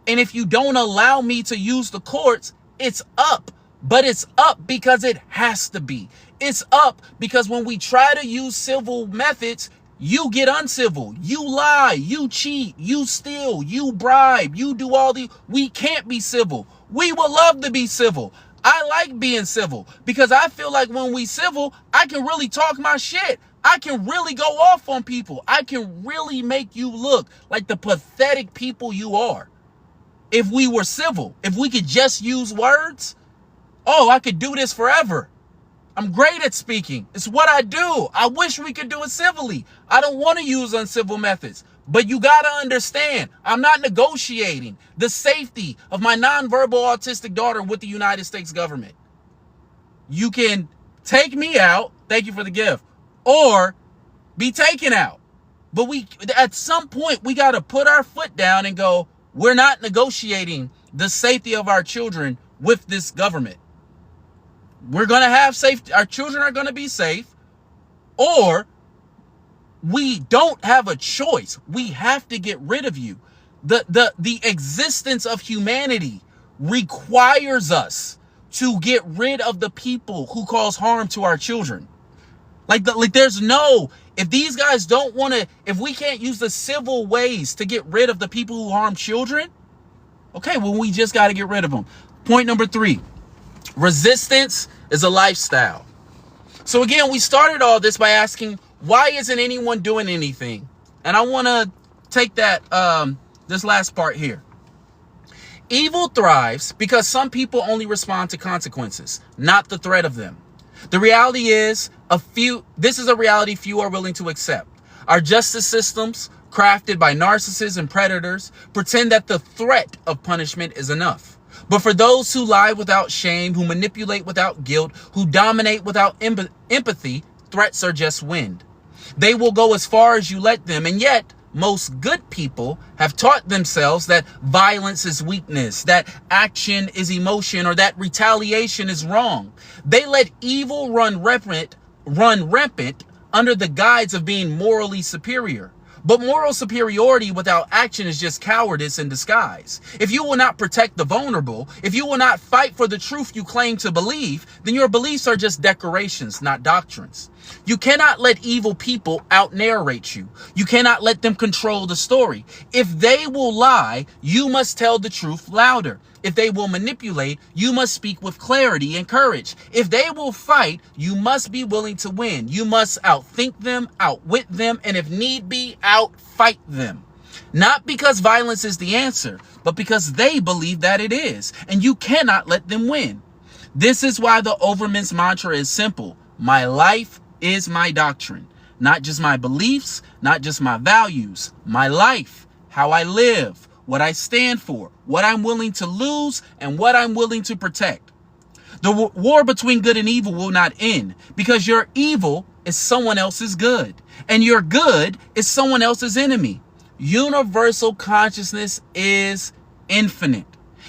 And if you don't allow me to use the courts, it's up. But it's up because it has to be. It's up because when we try to use civil methods, you get uncivil. You lie, you cheat, you steal, you bribe, you do all the... We can't be civil. We would love to be civil. I like being civil because I feel like when we civil, I can really talk my shit. I can really go off on people. I can really make you look like the pathetic people you are. If we were civil, if we could just use words, oh, I could do this forever. I'm great at speaking. It's what I do. I wish we could do it civilly. I don't want to use uncivil methods. But you got to understand, I'm not negotiating the safety of my nonverbal autistic daughter with the United States government. You can take me out, thank you for the gift, or be taken out. But at some point, we got to put our foot down and go, we're not negotiating the safety of our children with this government. We're going to have safety. Our children are going to be safe, or we don't have a choice. We have to get rid of you. The existence of humanity requires us to get rid of the people who cause harm to our children. Like there's no, if these guys don't want to, if we can't use the civil ways to get rid of the people who harm children, okay, well, we just got to get rid of them. Point number 3, resistance is a lifestyle. So again, we started all this by asking, why isn't anyone doing anything? And I want to take that, this last part here. Evil thrives because some people only respond to consequences, not the threat of them. The reality is, this is a reality few are willing to accept. Our justice systems, crafted by narcissists and predators, pretend that the threat of punishment is enough. But for those who lie without shame, who manipulate without guilt, who dominate without empathy, threats are just wind. They will go as far as you let them, and yet most good people have taught themselves that violence is weakness, that action is emotion, or that retaliation is wrong. They let evil run rampant run rampant under the guise of being morally superior. But moral superiority without action is just cowardice in disguise. If you will not protect the vulnerable, if you will not fight for the truth you claim to believe, then your beliefs are just decorations, not doctrines. You cannot let evil people out-narrate you. You cannot let them control the story. If they will lie, you must tell the truth louder. If they will manipulate, you must speak with clarity and courage. If they will fight, you must be willing to win. You must outthink them, outwit them, and if need be, outfight them. Not because violence is the answer, but because they believe that it is, and you cannot let them win. This is why the Overman's mantra is simple. My life is my doctrine. Not just my beliefs, not just my values. My life, how I live, what I stand for, what I'm willing to lose, and what I'm willing to protect. The war between good and evil will not end because your evil is someone else's good, and your good is someone else's enemy. Universal consciousness is infinite,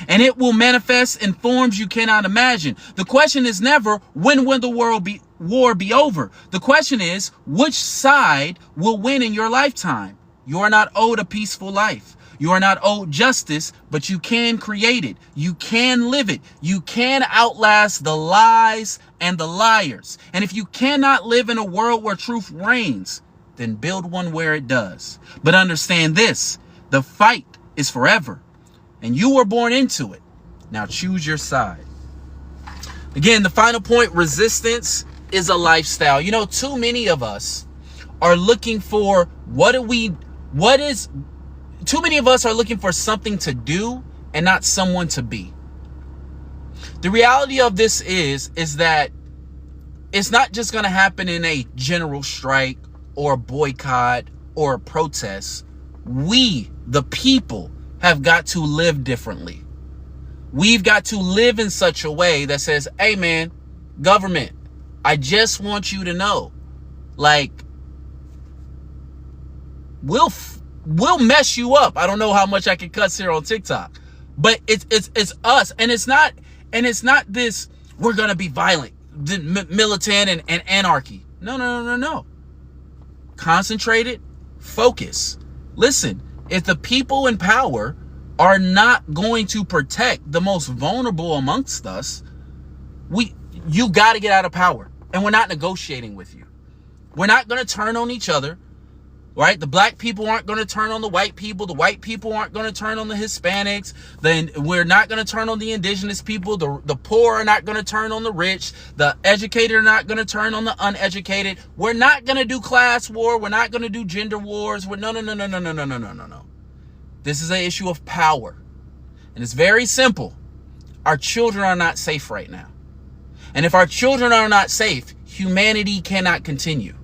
and it will manifest in forms you cannot imagine. The question is never, when will the war be over? The question is, which side will win in your lifetime? You are not owed a peaceful life. You are not owed justice, but you can create it. You can live it. You can outlast the lies and the liars. And if you cannot live in a world where truth reigns, then build one where it does. But understand this, the fight is forever, and you were born into it. Now choose your side. Again, the final point, resistance is a lifestyle. You know, too many of us are looking for too many of us are looking for something to do and not someone to be. The reality of this is that it's not just going to happen in a general strike or a boycott or a protest. We, the people, have got to live differently. We've got to live in such a way that says, hey man, government, I just want you to know, like, we'll mess you up. I don't know how much I can cuss here on TikTok, but it's us, and it's not this, we're gonna be violent, militant and anarchy. No. Concentrated, focus. Listen, if the people in power are not going to protect the most vulnerable amongst us, you got to get out of power, and we're not negotiating with you. We're not going to turn on each other. Right? The black people aren't going to turn on the white people. The white people aren't going to turn on the Hispanics. Then we're not going to turn on the indigenous people. The poor are not going to turn on the rich. The educated are not going to turn on the uneducated. We're not going to do class war. We're not going to do gender wars. No. This is an issue of power. And it's very simple. Our children are not safe right now. And if our children are not safe, humanity cannot continue.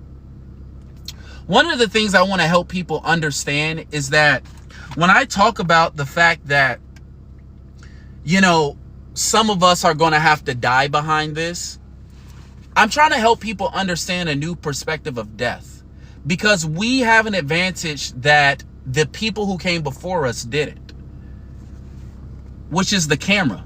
One of the things I want to help people understand is that when I talk about the fact that, you know, some of us are going to have to die behind this, I'm trying to help people understand a new perspective of death, because we have an advantage that the people who came before us didn't, which is the camera.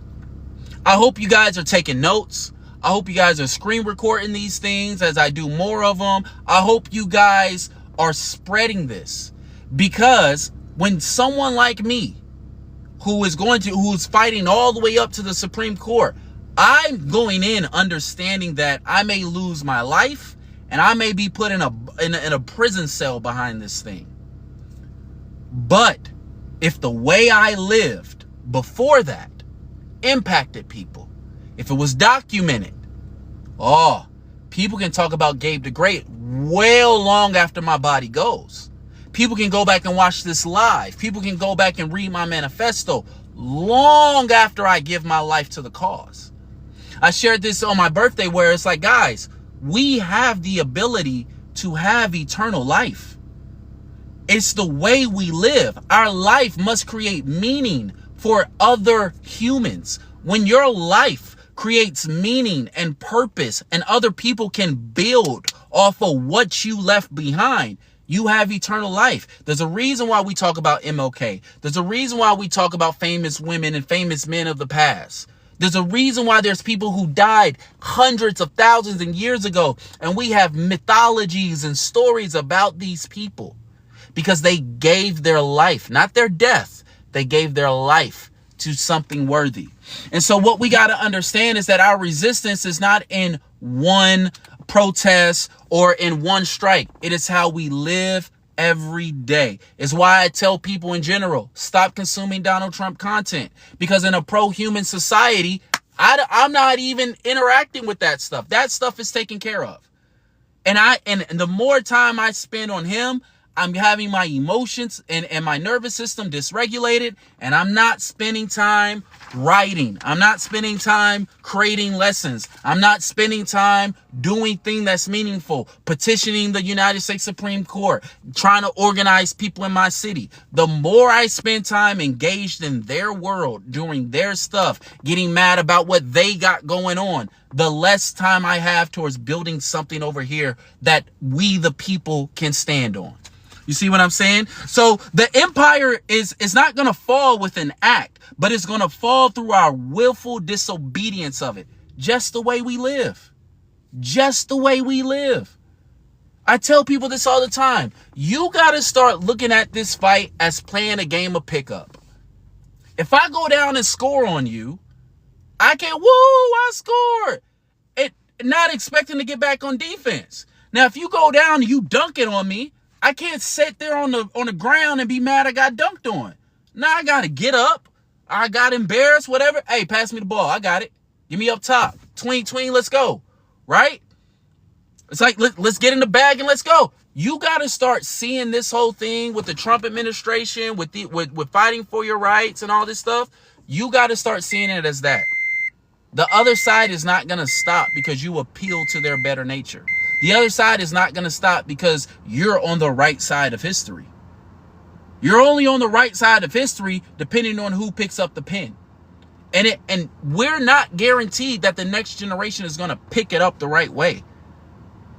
I hope you guys are taking notes. I hope you guys are screen recording these things as I do more of them. I hope you guys are spreading this, because when someone like me, who's fighting all the way up to the Supreme Court, I'm going in understanding that I may lose my life and I may be put in a prison cell behind this thing. But if the way I lived before that impacted people, if it was documented, people can talk about Gabe the Great well long after my body goes. People can go back and watch this live. People can go back and read my manifesto long after I give my life to the cause. I shared this on my birthday where it's like, guys, we have the ability to have eternal life. It's the way we live. Our life must create meaning for other humans. When your life creates meaning and purpose and other people can build off of what you left behind, you have eternal life. There's a reason why we talk about MLK. There's a reason why we talk about famous women and famous men of the past. There's a reason why there's people who died hundreds of thousands and years ago. And we have mythologies and stories about these people because they gave their life, not their death. They gave their life to something worthy. And so what we got to understand is that our resistance is not in one protest or in one strike. It is how we live every day. It's why I tell people in general, stop consuming Donald Trump content, because in a pro-human society, I'm not even interacting with that stuff. That stuff is taken care of. And the more time I spend on him, I'm having my emotions and my nervous system dysregulated, and I'm not spending time writing. I'm not spending time creating lessons. I'm not spending time doing things that's meaningful, petitioning the United States Supreme Court, trying to organize people in my city. The more I spend time engaged in their world, doing their stuff, getting mad about what they got going on, the less time I have towards building something over here that we, the people, can stand on. You see what I'm saying? So the empire is not going to fall with an act, but it's going to fall through our willful disobedience of it. Just the way we live. Just the way we live. I tell people this all the time. You got to start looking at this fight as playing a game of pickup. If I go down and score on you, I can't, woo, I scored. Not expecting to get back on defense. Now, if you go down and you dunk it on me, I can't sit there on the ground and be mad I got dunked on. Now I got to get up. I got embarrassed, whatever. Hey, pass me the ball. I got it. Give me up top. Tween, let's go. Right? It's like, let's get in the bag and let's go. You got to start seeing this whole thing with the Trump administration, with fighting for your rights and all this stuff. You got to start seeing it as that. The other side is not going to stop because you appeal to their better nature. The other side is not going to stop because you're on the right side of history. You're only on the right side of history depending on who picks up the pen. And we're not guaranteed that the next generation is going to pick it up the right way.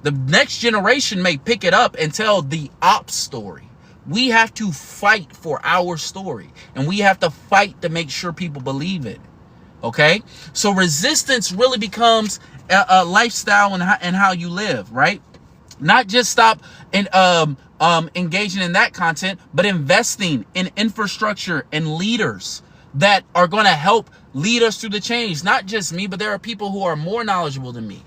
The next generation may pick it up and tell the ops story. We have to fight for our story, and we have to fight to make sure people believe it. Okay? So resistance really becomes a lifestyle and how you live, right? Not just stop and engaging in that content, but investing in infrastructure and leaders that are going to help lead us through the change. Not just me, but there are people who are more knowledgeable than me.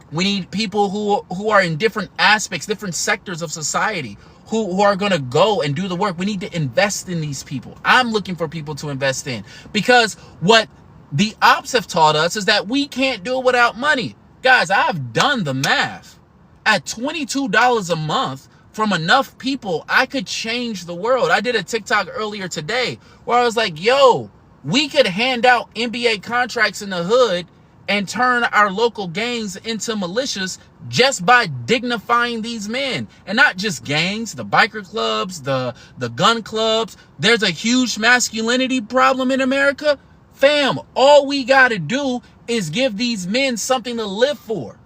We need people who are in different aspects, different sectors of society, who are going to go and do the work. We need to invest in these people. I'm looking for people to invest in, because what the ops have taught us is that we can't do it without money. Guys, I've done the math. At $22 a month from enough people, I could change the world. I did a TikTok earlier today where I was like, yo, we could hand out NBA contracts in the hood and turn our local gangs into militias just by dignifying these men. And not just gangs, the biker clubs, the gun clubs. There's a huge masculinity problem in America. Fam, all we got to do is give these men something to live for.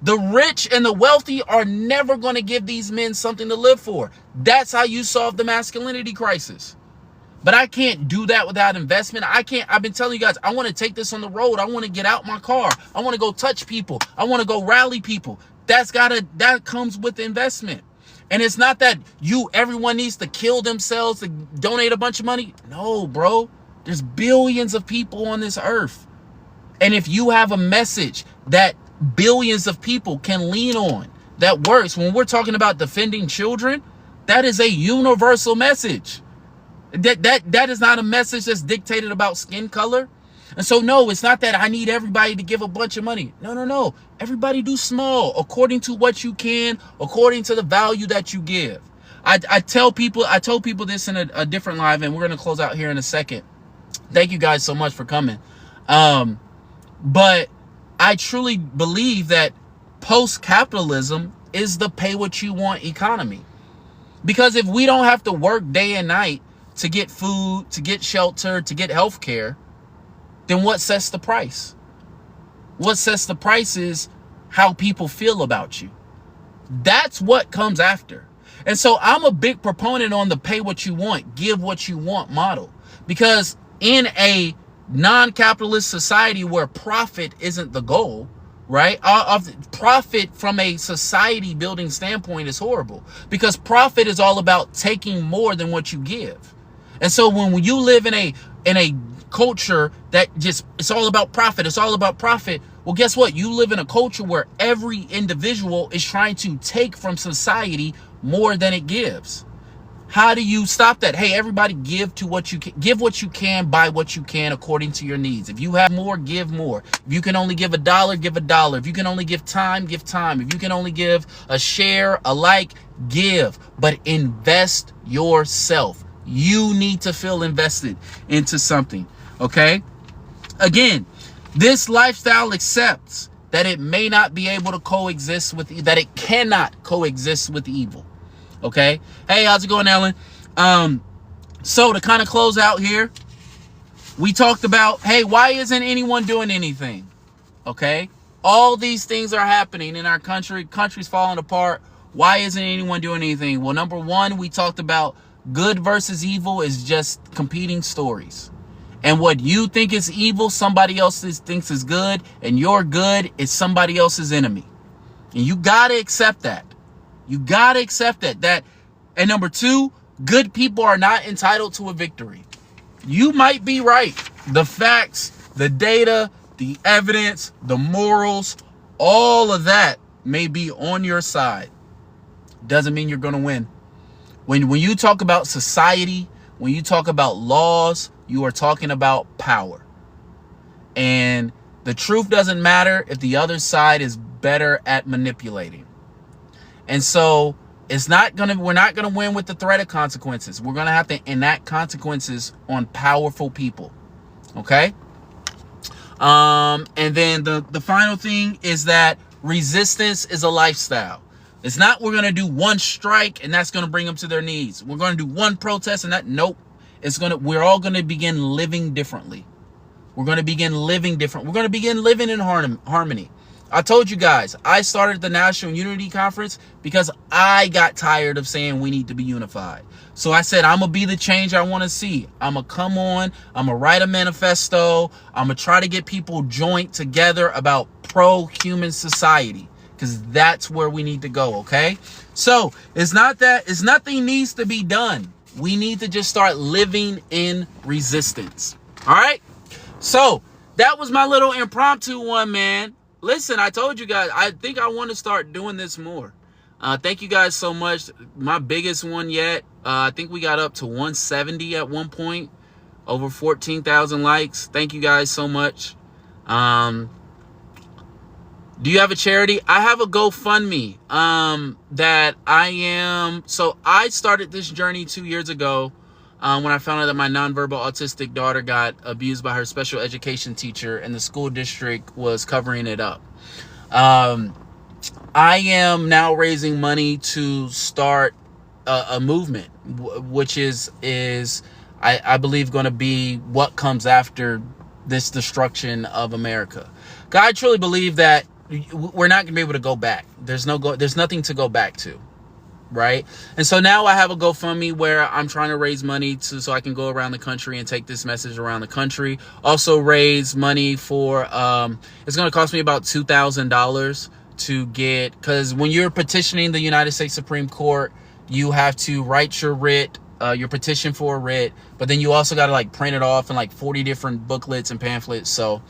The rich and the wealthy are never going to give these men something to live for. That's how you solve the masculinity crisis. But I can't do that without investment. I've been telling you guys, I want to take this on the road. I want to get out my car. I want to go touch people. I want to go rally people. That comes with investment. And it's not that everyone needs to kill themselves to donate a bunch of money. No, bro. There's billions of people on this earth. And if you have a message that billions of people can lean on, that works. When we're talking about defending children, that is a universal message. That is not a message that's dictated about skin color. And so, no, it's not that I need everybody to give a bunch of money. No. Everybody do small according to what you can, according to the value that you give. I told people this in a different live, and we're going to close out here in a second. Thank you guys so much for coming. But I truly believe that post-capitalism is the pay what you want economy. Because if we don't have to work day and night to get food, to get shelter, to get health care, then what sets the price? What sets the price is how people feel about you. That's what comes after. And so I'm a big proponent on the pay what you want, give what you want model. Because in a non-capitalist society where profit isn't the goal, right? Profit from a society building standpoint is horrible, because profit is all about taking more than what you give. And so when you live in a culture that just, it's all about profit, it's all about profit. Well, guess what? You live in a culture where every individual is trying to take from society more than it gives. How do you stop that? Hey, everybody, give to what you can, give what you can, buy what you can according to your needs. If you have more, give more. If you can only give $1, give $1. If you can only give time, give time. If you can only give a share, a like, give. But invest yourself. You need to feel invested into something, okay? Again, this lifestyle accepts that it may not be able to coexist with, that it cannot coexist with evil. Okay. Hey, how's it going, Ellen? So to kind of close out here, we talked about, hey, why isn't anyone doing anything? Okay. All these things are happening in our country. Country's falling apart. Why isn't anyone doing anything? Well, number one, we talked about good versus evil is just competing stories. And what you think is evil, somebody else thinks is good, and your good is somebody else's enemy. And you got to accept that. You got to accept that. And number two, good people are not entitled to a victory. You might be right. The facts, the data, the evidence, the morals, all of that may be on your side. Doesn't mean you're going to win. When you talk about society, when you talk about laws, you are talking about power. And the truth doesn't matter if the other side is better at manipulating. And so we're not going to win with the threat of consequences. We're going to have to enact consequences on powerful people. Okay? And then the final thing is that resistance is a lifestyle. It's not we're going to do one strike and that's going to bring them to their knees. We're going to do one protest and that, nope. We're all going to begin living differently. We're going to begin living different. We're going to begin living in harmony. I told you guys, I started the National Unity Conference because I got tired of saying we need to be unified. So I said, I'm going to be the change I want to see. I'm going to come on. I'm going to write a manifesto. I'm going to try to get people joint together about pro-human society, because that's where we need to go, okay? So it's nothing needs to be done. We need to just start living in resistance. All right? So that was my little impromptu one, man. Listen, I told you guys, I think I want to start doing this more. Thank you guys so much. My biggest one yet. I think we got up to 170 at one point. Over 14,000 likes. Thank you guys so much. Do you have a charity? I have a GoFundMe that I am. So I started this journey 2 years ago when I found out that my nonverbal autistic daughter got abused by her special education teacher and the school district was covering it up. I am now raising money to start a movement, which is I believe going to be what comes after this destruction of America. I truly believe that we're not going to be able to go back. There's nothing to go back to. Right? And so now I have a GoFundMe where I'm trying to raise money so I can go around the country and take this message around the country. Also raise money for, it's going to cost me about $2,000 to get, because when you're petitioning the United States Supreme Court, you have to write your writ, your petition for a writ, but then you also got to like print it off in like 40 different booklets and pamphlets. So,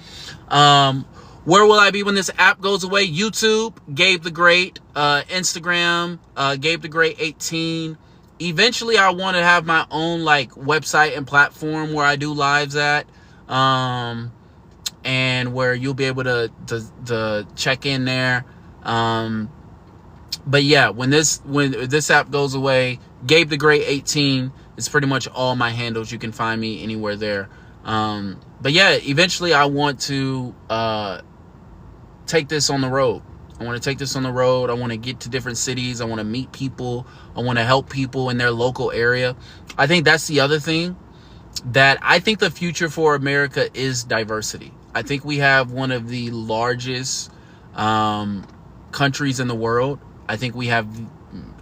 where will I be when this app goes away? YouTube, Gabe the Great. Instagram, Gabe the Great 18. Eventually, I want to have my own like website and platform where I do lives at, and where you'll be able to check in there. But yeah, when this app goes away, Gabe the Great 18 is pretty much all my handles. You can find me anywhere there. But yeah, eventually I want to take this on the road. I want to take this on the road. I want to get to different cities. I want to meet people. I want to help people in their local area. I think that's the other thing, that I think the future for America is diversity. I think we have one of the largest countries in the world. I think we have,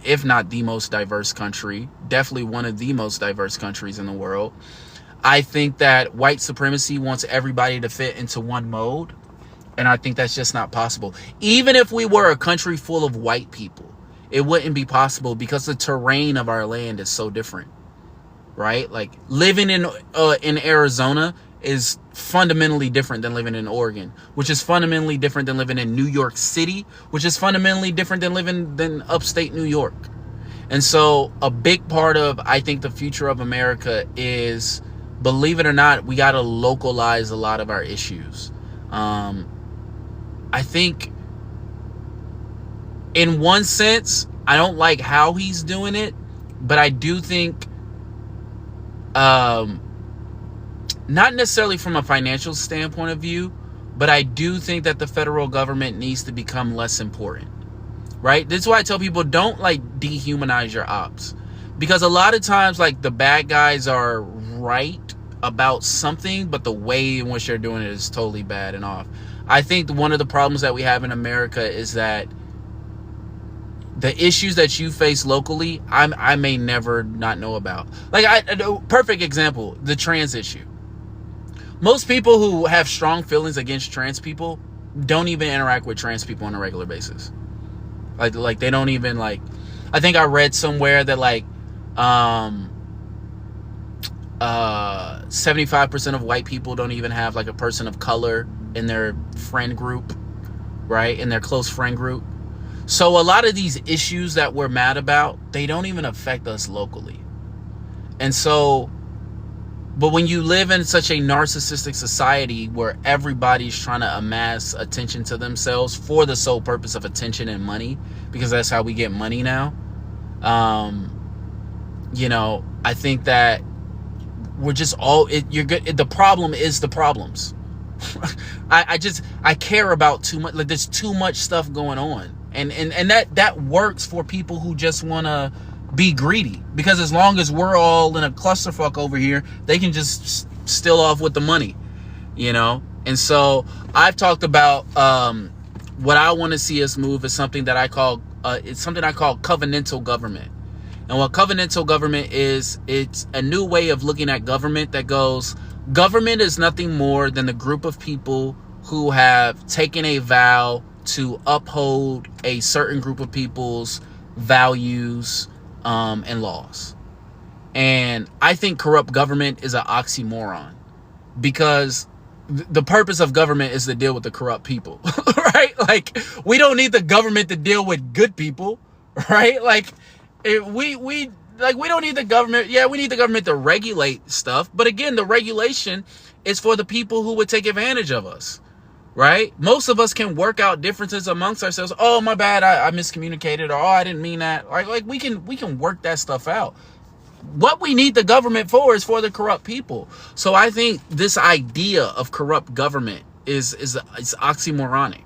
if not the most diverse country, definitely one of the most diverse countries in the world. I think that white supremacy wants everybody to fit into one mode. And I think that's just not possible. Even if we were a country full of white people, it wouldn't be possible because the terrain of our land is so different, right? Like living in Arizona is fundamentally different than living in Oregon, which is fundamentally different than living in New York City, which is fundamentally different than living in upstate New York. And so a big part of, I think, the future of America is, believe it or not, we got to localize a lot of our issues. I think in one sense, I don't like how he's doing it, but I do think, not necessarily from a financial standpoint of view, but I do think that the federal government needs to become less important, right? This is why I tell people, don't like dehumanize your ops, because a lot of times like the bad guys are right about something, but the way in which they're doing it is totally bad and off. I think one of the problems that we have in America is that the issues that you face locally, I may never not know about. Like, perfect example, the trans issue. Most people who have strong feelings against trans people don't even interact with trans people on a regular basis. Like they don't even like. I think I read somewhere that like 75% of white people don't even have like a person of color in their friend group, right? In their close friend group. So a lot of these issues that we're mad about, they don't even affect us locally. And so, but when you live in such a narcissistic society where everybody's trying to amass attention to themselves for the sole purpose of attention and money, because that's how we get money now, you know, I think that we're just all, you're good. The problem is the problems. I care about too much. Like there's too much stuff going on, and that works for people who just want to be greedy, because as long as we're all in a clusterfuck over here, they can just steal off with the money, you know. And so I've talked about what I want to see us move is something that I call covenantal government. And what covenantal government is, it's a new way of looking at government that goes, government is nothing more than the group of people who have taken a vow to uphold a certain group of people's values and laws. And I think corrupt government is an oxymoron, because the purpose of government is to deal with the corrupt people, right? Like, we don't need the government to deal with good people, right? Like, we don't need the government. Yeah, we need the government to regulate stuff. But again, the regulation is for the people who would take advantage of us, right? Most of us can work out differences amongst ourselves. Oh, my bad, I miscommunicated, or oh, I didn't mean that. Like we can work that stuff out. What we need the government for is for the corrupt people. So I think this idea of corrupt government is oxymoronic.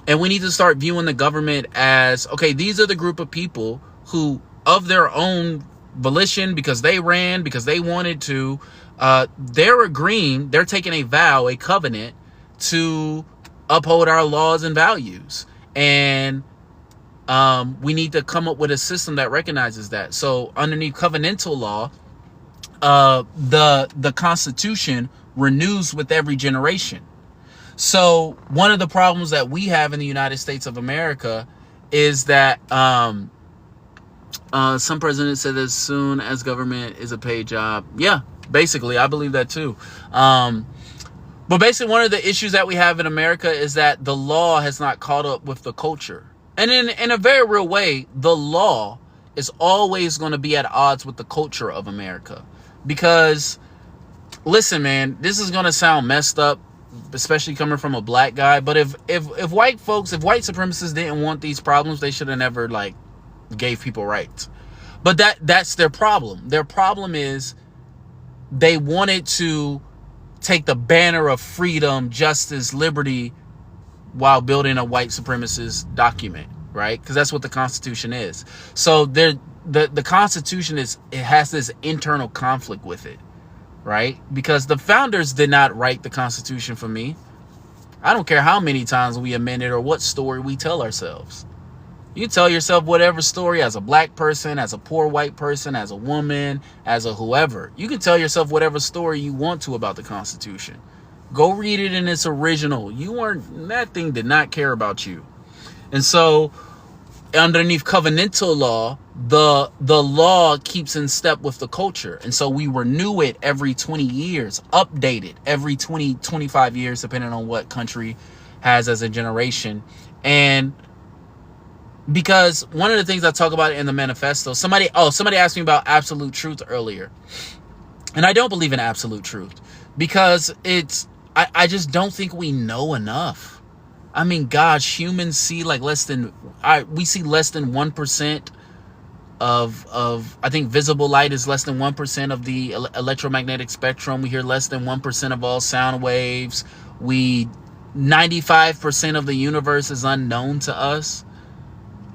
And we need to start viewing the government as, okay, these are the group of people who, of their own volition, because they ran, because they wanted to, they're agreeing, they're taking a vow, a covenant to uphold our laws and values. And we need to come up with a system that recognizes that. So underneath covenantal law, the Constitution renews with every generation. So one of the problems that we have in the United States of America is that some president said as soon as government is a paid job. Yeah, basically, I believe that too. But basically, one of the issues that we have in America is that the law has not caught up with the culture. And in a very real way, the law is always going to be at odds with the culture of America. Because, listen, man, this is going to sound messed up, especially coming from a black guy. But if white supremacists didn't want these problems, they should have never, like, gave people rights. But that's their problem. Their problem is they wanted to take the banner of freedom, justice, liberty while building a white supremacist document, right? Because that's what the Constitution is. So the Constitution has this internal conflict with it, right? Because the founders did not write the Constitution for me. I don't care how many times we amend it or what story we tell ourselves. You can tell yourself whatever story as a black person, as a poor white person, as a woman, as a whoever. You can tell yourself whatever story you want to about the Constitution. Go read it in its original. That thing did not care about you. And so underneath covenantal law, the law keeps in step with the culture. And so we renew it every 20 years, update it every 20, 25 years, depending on what country has as a generation. And because one of the things I talk about in the manifesto, somebody asked me about absolute truth earlier. And I don't believe in absolute truth because I just don't think we know enough. I mean, gosh, humans see like we see less than 1% of I think visible light is less than 1% of the electromagnetic spectrum. We hear less than 1% of all sound waves. 95% of the universe is unknown to us.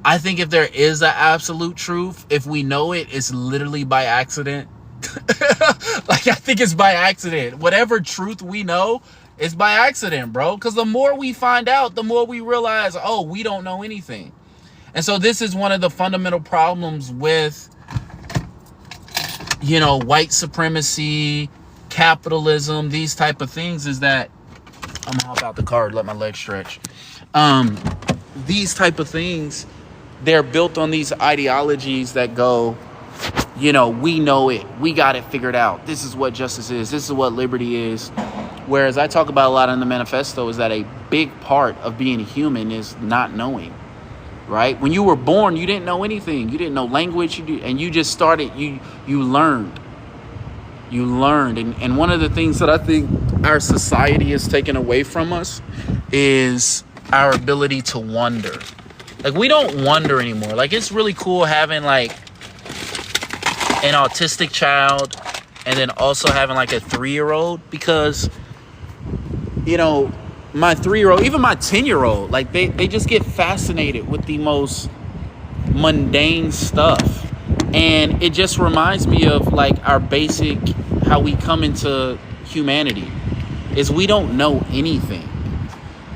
I think if there is an absolute truth, if we know it, it's literally by accident. Like, I think it's by accident. Whatever truth we know is by accident, bro. Because the more we find out, the more we realize, oh, we don't know anything. And so this is one of the fundamental problems with, white supremacy, capitalism, these type of things, is that I'm gonna hop out the car, let my legs stretch. These type of things, they're built on these ideologies that go, we know it. We got it figured out. This is what justice is. This is what liberty is. Whereas I talk about a lot in the manifesto is that a big part of being human is not knowing, right? When you were born, you didn't know anything. You didn't know language, and you just started, you learned. You learned. And one of the things that I think our society has taken away from us is our ability to wonder. Like, we don't wonder anymore. Like, it's really cool having like an autistic child and then also having like a 3-year-old, because my 3-year-old, even my 10-year-old, like they just get fascinated with the most mundane stuff. And it just reminds me of like our basic, how we come into humanity is we don't know anything.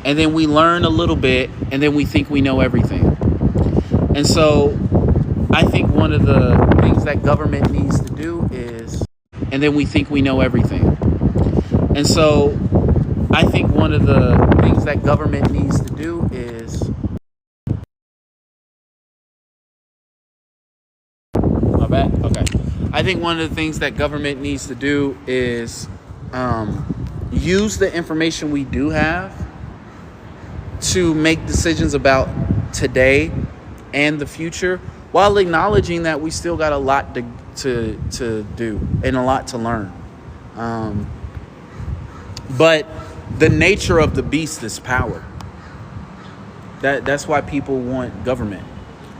And then we learn a little bit, and then we think we know everything. And so I think one of the things that government needs to do is, and then we think we know everything. And so I think one of the things that government needs to do is, my bad? Okay. I think one of the things that government needs to do is use the information we do have to make decisions about today and the future, while acknowledging that we still got a lot to do and a lot to learn. But the nature of the beast is power. That's why people want government.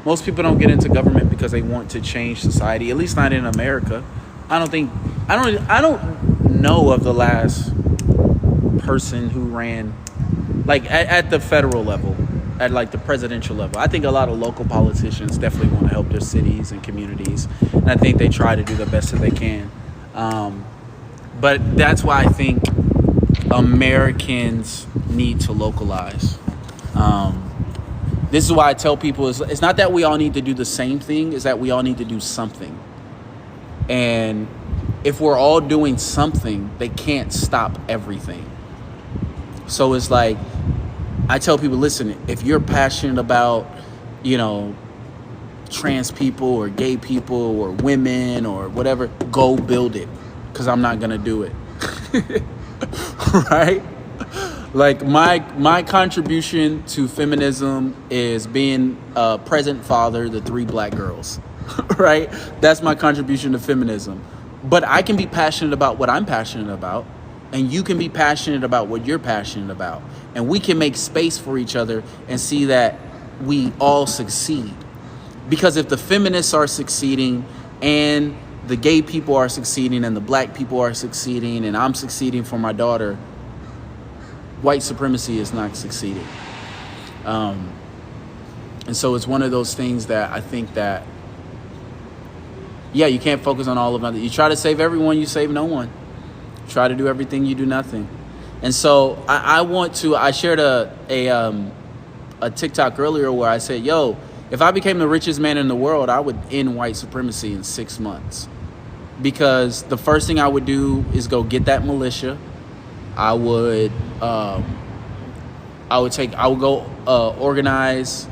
Most people don't get into government because they want to change society, at least not in America. I don't know of the last person who ran like at the federal level, at like the presidential level. I think a lot of local politicians definitely want to help their cities and communities, and I think they try to do the best that they can. But that's why I think Americans need to localize. This is why I tell people it's not that we all need to do the same thing, it's that we all need to do something. And if we're all doing something, they can't stop everything. So it's like, I tell people, listen, if you're passionate about, trans people or gay people or women or whatever, go build it, because I'm not going to do it. Right? Like, my contribution to feminism is being a present father to 3 black girls. Right? That's my contribution to feminism. But I can be passionate about what I'm passionate about, and you can be passionate about what you're passionate about. And we can make space for each other and see that we all succeed. Because if the feminists are succeeding, and the gay people are succeeding, and the black people are succeeding, and I'm succeeding for my daughter, white supremacy is not succeeding. And so it's one of those things that I think that, you can't focus on all of them. You try to save everyone, you save no one. Try to do everything, you do nothing. And so I shared a TikTok earlier where I said, If I became the richest man in the world, I would end white supremacy in 6 months. Because the first thing I would do is go get that militia. I would go organize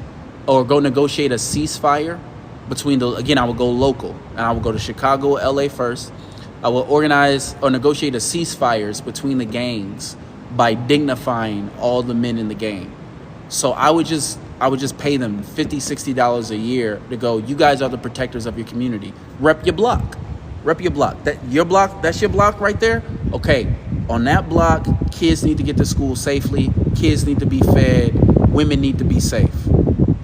or go negotiate a ceasefire between I would go local, and I would go to Chicago, LA first. I will organize or negotiate a ceasefires between the gangs by dignifying all the men in the gang. So I would just pay them $50, $60 a year to go, you guys are the protectors of your community. Rep your block. That's your block right there? Okay, on that block, kids need to get to school safely. Kids need to be fed. Women need to be safe.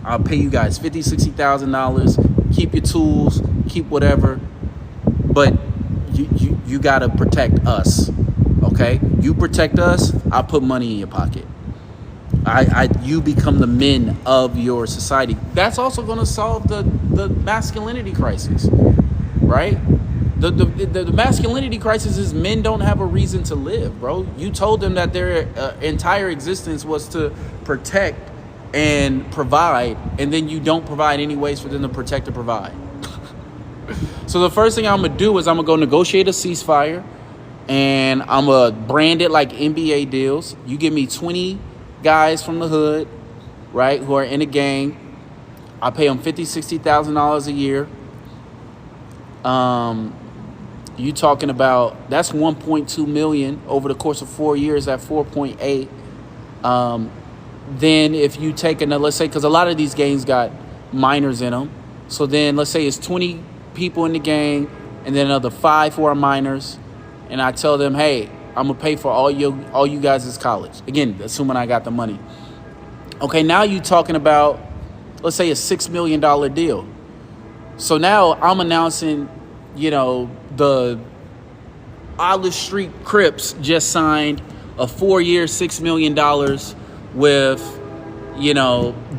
I'll pay you guys $50,000, $60,000. Keep your tools, keep whatever. But you gotta protect us, okay? You protect us, I put money in your pocket. You become the men of your society. That's also gonna solve the masculinity crisis, right? The masculinity crisis is men don't have a reason to live, bro. You told them that their entire existence was to protect and provide, and then you don't provide any ways for them to protect or provide. So the first thing I'm gonna do is I'm gonna go negotiate a ceasefire, and I'm gonna brand it like NBA deals. You give me 20 guys from the hood, right, who are in a gang. I pay them $50,000, $60,000 a year. You talking about, that's 1.2 million over the course of 4 years at 4.8. Then if you take another, let's say, because a lot of these gangs got minors in them. So then let's say it's 20 people in the gang and then another 5 who are minors. And I tell them, hey, I'm going to pay for all you guys' college. Again, assuming I got the money. Okay, now you talking about, let's say, a $6 million deal. So now I'm announcing, the Olive Street Crips just signed a 4-year, $6 million with,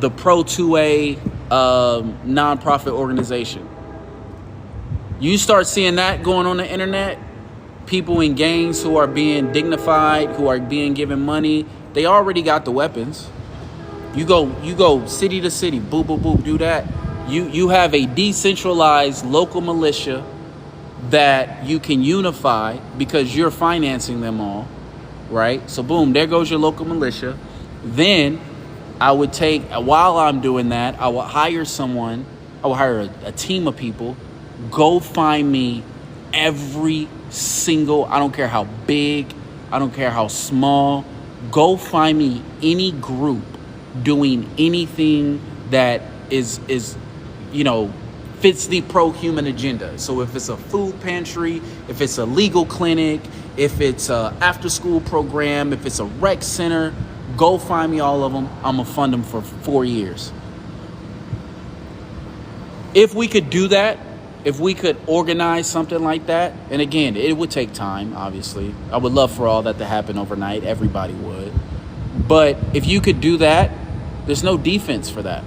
the Pro 2A nonprofit organization. You start seeing that going on the internet. People in gangs who are being dignified, who are being given money, they already got the weapons. You go city to city, boop, boop, boop, do that. You have a decentralized local militia that you can unify because you're financing them all, right? So boom, there goes your local militia. Then I would while I'm doing that, I will hire a team of people, go find me every single, I don't care how big, I don't care how small, go find me any group doing anything that is fits the pro-human agenda. So if it's a food pantry, if it's a legal clinic, if it's a after-school program, if it's a rec center, go find me all of them. I'm gonna fund them for 4 years. If we could do that, if we could organize something like that, and again, it would take time, obviously. I would love for all that to happen overnight. Everybody would. But if you could do that, there's no defense for that.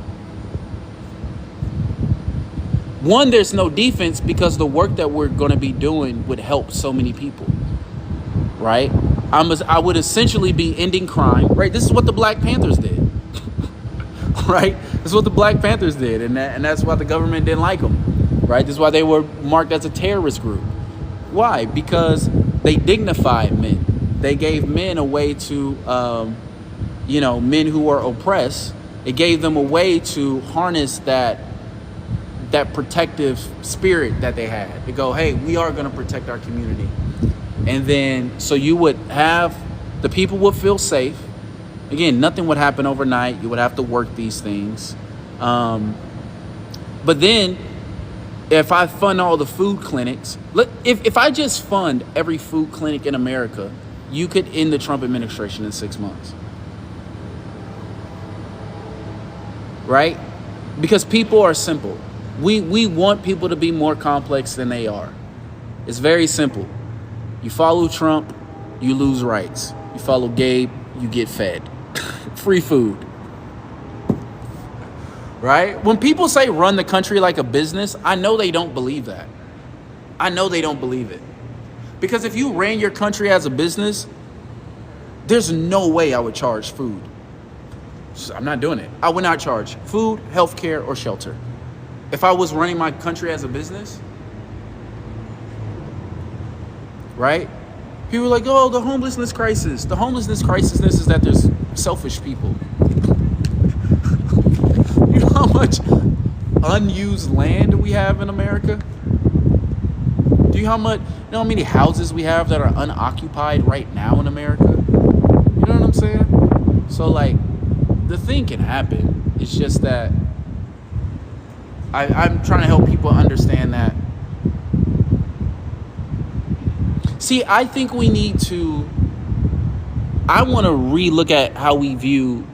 One, there's no defense because the work that we're going to be doing would help so many people, right? I would essentially be ending crime, right? This is what the Black Panthers did, right? This is what the Black Panthers did, and that's why the government didn't like them, right? This is why they were marked as a terrorist group. Why? Because they dignified men. They gave men a way to, men who were oppressed. It gave them a way to harness that protective spirit that they had to go, hey, we are going to protect our community. And then, so you would have, the people would feel safe. Again, nothing would happen overnight. You would have to work these things. But then, if I fund all the food clinics, if I just fund every food clinic in America, you could end the Trump administration in 6 months. Right? Because people are simple. We want people to be more complex than they are. It's very simple. You follow Trump, you lose rights. You follow Gabe, you get fed. Free food. Right? When people say run the country like a business, I know they don't believe that. I know they don't believe it. Because if you ran your country as a business, there's no way I would charge food. I'm not doing it. I would not charge food, healthcare, or shelter. If I was running my country as a business, right? People are like, oh, the homelessness crisis. The homelessness crisis is that there's selfish people. You know how much unused land we have in America? Do you know how many houses we have that are unoccupied right now in America? You know what I'm saying? So like, the thing can happen. It's just that I'm trying to help people understand that. See, I think we need to, I want to relook at how we view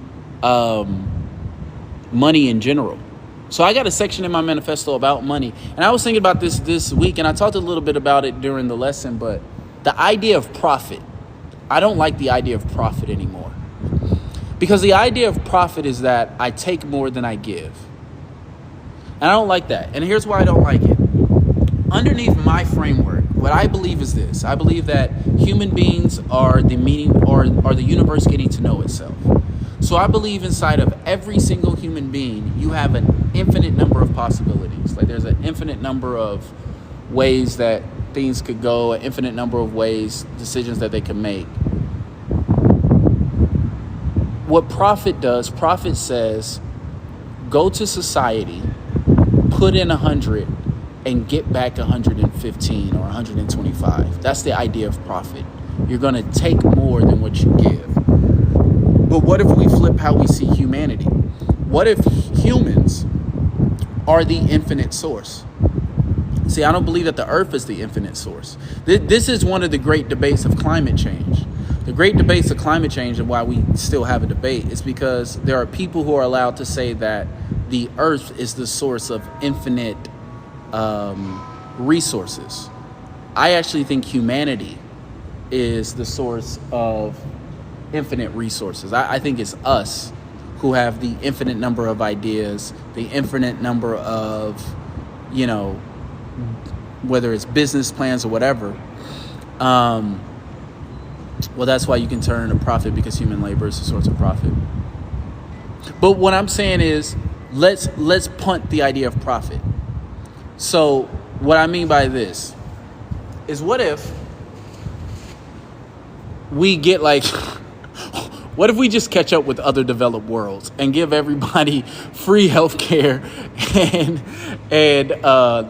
money in general. So I got a section in my manifesto about money. And I was thinking about this week, and I talked a little bit about it during the lesson, but the idea of profit, I don't like the idea of profit anymore. Because the idea of profit is that I take more than I give. And I don't like that. And here's why I don't like it. Underneath my framework, what I believe is this. I believe that human beings are the meaning, or are the universe getting to know itself. So I believe inside of every single human being, you have an infinite number of possibilities. Like there's an infinite number of ways that things could go, an infinite number of ways, decisions that they can make. What profit does, profit says, go to society, put in 100, and get back 115 or 125. That's the idea of profit. You're going to take more than what you give. But what if we flip how we see humanity? What if humans are the infinite source? See, I don't believe that the earth is the infinite source. This is one of the great debates of climate change. The great debates of climate change, and why we still have a debate, is because there are people who are allowed to say that the earth is the source of infinite resources. I actually think humanity is the source of infinite resources. I think it's us who have the infinite number of ideas, the infinite number of, whether it's business plans or whatever. Well, that's why you can turn a profit, because human labor is the source of profit. But what I'm saying is, let's punt the idea of profit. So what I mean by this is, what if we get like, what if we just catch up with other developed worlds and give everybody free healthcare and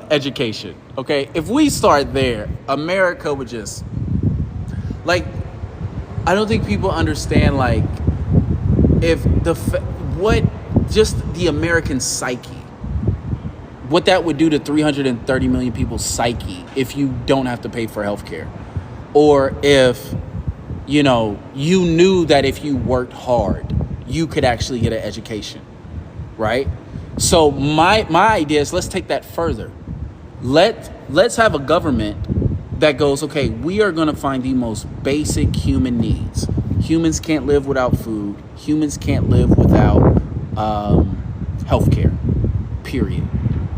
education? Okay, if we start there, America would just, like, I don't think people understand, like, if just the American psyche, what that would do to 330 million people's psyche if you don't have to pay for healthcare. Or if, you knew that if you worked hard, you could actually get an education, right? So my idea is, let's take that further. Let's have a government that goes, okay, we are going to find the most basic human needs. Humans can't live without food. Humans can't live without healthcare, period.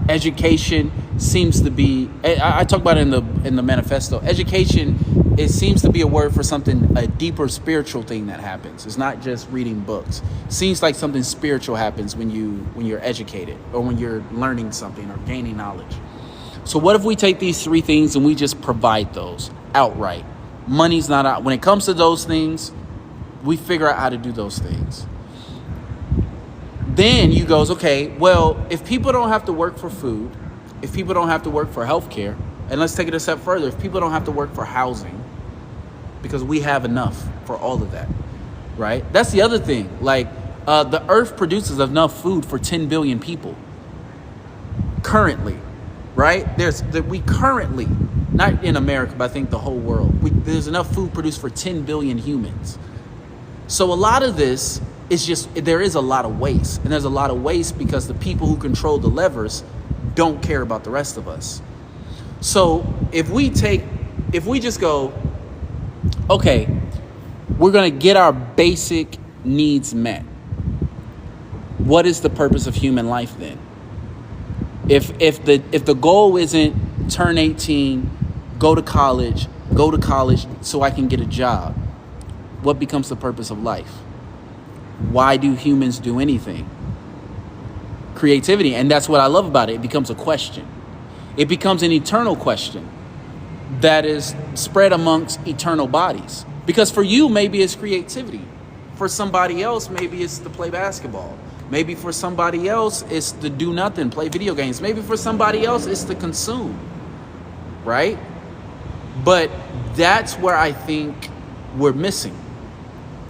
Education seems to be, I talk about it in the manifesto. Education, it seems to be a word for something, a deeper spiritual thing that happens. It's not just reading books. It seems like something spiritual happens when you're educated, or when you're learning something or gaining knowledge. So what if we take these three things and we just provide those outright? Money's not out. When it comes to those things, we figure out how to do those things. Then you goes, okay, well, if people don't have to work for food, if people don't have to work for healthcare, and let's take it a step further, if people don't have to work for housing, because we have enough for all of that, right? That's the other thing. Like, the earth produces enough food for 10 billion people currently, right? We currently, not in America, but I think the whole world, there's enough food produced for 10 billion humans. So a lot of this is just, there is a lot of waste. And there's a lot of waste because the people who control the levers don't care about the rest of us. So if we just go, okay, we're going to get our basic needs met. What is the purpose of human life then? If the goal isn't turn 18, go to college so I can get a job, what becomes the purpose of life? why do humans do anything? Creativity. And that's what I love about it. It becomes a question. It becomes an eternal question that is spread amongst eternal bodies. Because for you, maybe it's creativity. For somebody else, maybe it's to play basketball. Maybe for somebody else, it's to do nothing, play video games. Maybe for somebody else, it's to consume, right? But that's where I think we're missing.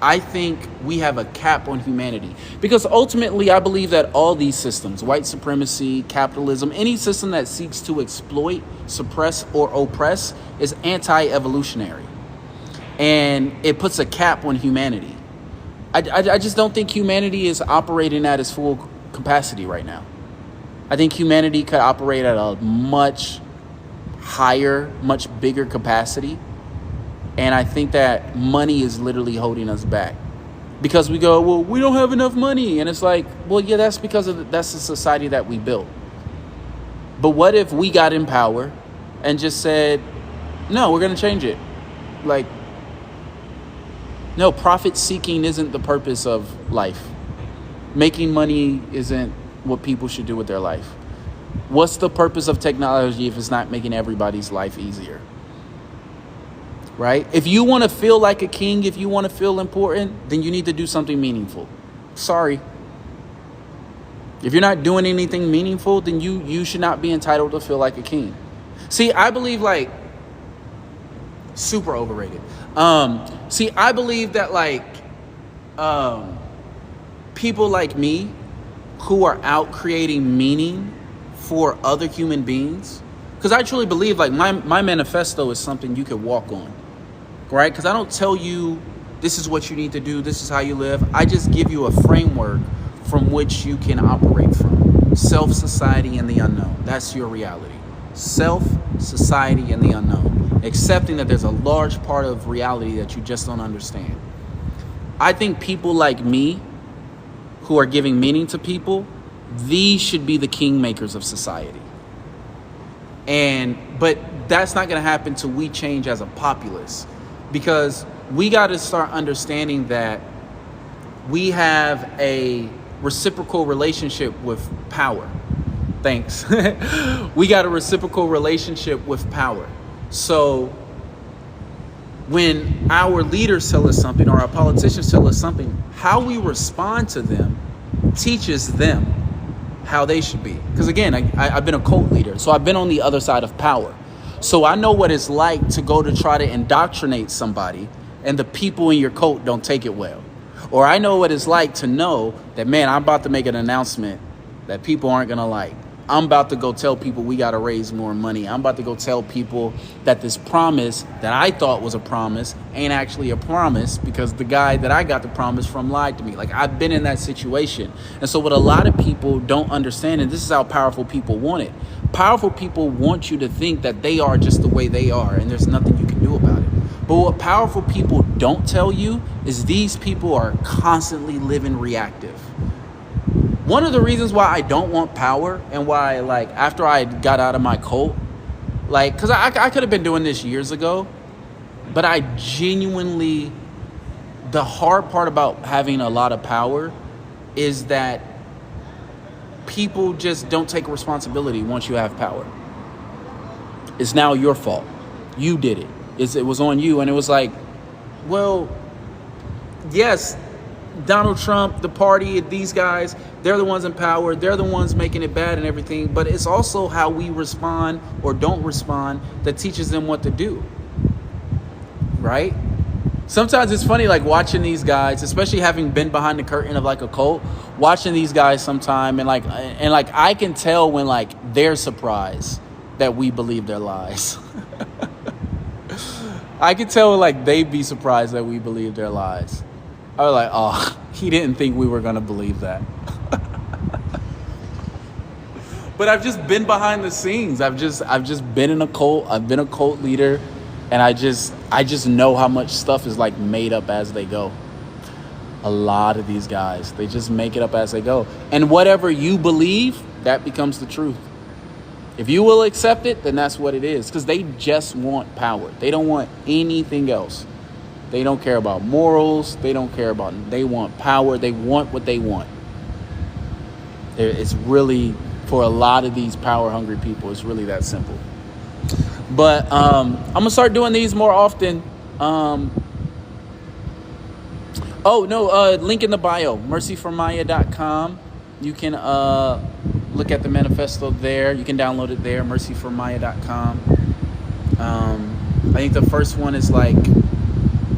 I think we have a cap on humanity. Because ultimately, I believe that all these systems, white supremacy, capitalism, any system that seeks to exploit, suppress, or oppress is anti-evolutionary. And it puts a cap on humanity. I just don't think humanity is operating at its full capacity right now. I think humanity could operate at a much higher, much bigger capacity. And I think that money is literally holding us back. Because we go, well, we don't have enough money. And it's like, well, yeah, that's because that's the society that we built. But what if we got in power and just said, no, we're going to change it? Like, no, profit seeking isn't the purpose of life. Making money isn't what people should do with their life. What's the purpose of technology if it's not making everybody's life easier? Right? If you want to feel like a king, if you want to feel important, then you need to do something meaningful. Sorry. If you're not doing anything meaningful, then you should not be entitled to feel like a king. See, I believe like super overrated. I believe that like people like me who are out creating meaning for other human beings, because I truly believe like my manifesto is something you could walk on, right? Because I don't tell you this is what you need to do, this is how you live. I just give you a framework from which you can operate from. Self, society, and the unknown. That's your reality. Self, society, and the unknown. Accepting that there's a large part of reality that you just don't understand. I think people like me who are giving meaning to people, these should be the kingmakers of society. But that's not going to happen till we change as a populace, because we got to start understanding that we have a reciprocal relationship with power. Thanks. We got a reciprocal relationship with power. So when our leaders tell us something or our politicians tell us something, how we respond to them teaches them how they should be. Because again, I've been a cult leader, so I've been on the other side of power. So I know what it's like to go to try to indoctrinate somebody and the people in your cult don't take it well. Or I know what it's like to know that, man, I'm about to make an announcement that people aren't going to like. I'm about to go tell people we got to raise more money. I'm about to go tell people that this promise that I thought was a promise ain't actually a promise because the guy that I got the promise from lied to me. Like, I've been in that situation. And so what a lot of people don't understand, and this is how powerful people want it. Powerful people want you to think that they are just the way they are and there's nothing you can do about it. But what powerful people don't tell you is these people are constantly living reactive. One of the reasons why I don't want power and why, like, after I got out of my cult, like, because I could have been doing this years ago, but I genuinely, the hard part about having a lot of power is that people just don't take responsibility once you have power. It's now your fault. You did it. It was on you. And it was like, well, yes, Donald Trump, the party, these guys, they're the ones in power. They're the ones making it bad and everything. But it's also how we respond or don't respond that teaches them what to do. Right? Sometimes it's funny, like watching these guys, especially having been behind the curtain of like a cult, watching these guys sometime and like I can tell when like they're surprised that we believe their lies. I can tell like they'd be surprised that we believe their lies. I was like, oh, he didn't think we were gonna believe that. But I've just been behind the scenes. I've just been in a cult. I've been a cult leader, and I just know how much stuff is like made up as they go. A lot of these guys, they just make it up as they go. And whatever you believe, that becomes the truth. If you will accept it, then that's what it is. Because they just want power. They don't want anything else. They don't care about morals. They want power. They want what they want. It's really, for a lot of these power hungry people, it's really that simple. But I'm going to start doing these more often. Link in the bio, mercyformaya.com. You can look at the manifesto there. You can download it there, mercyformaya.com. I think the first one is like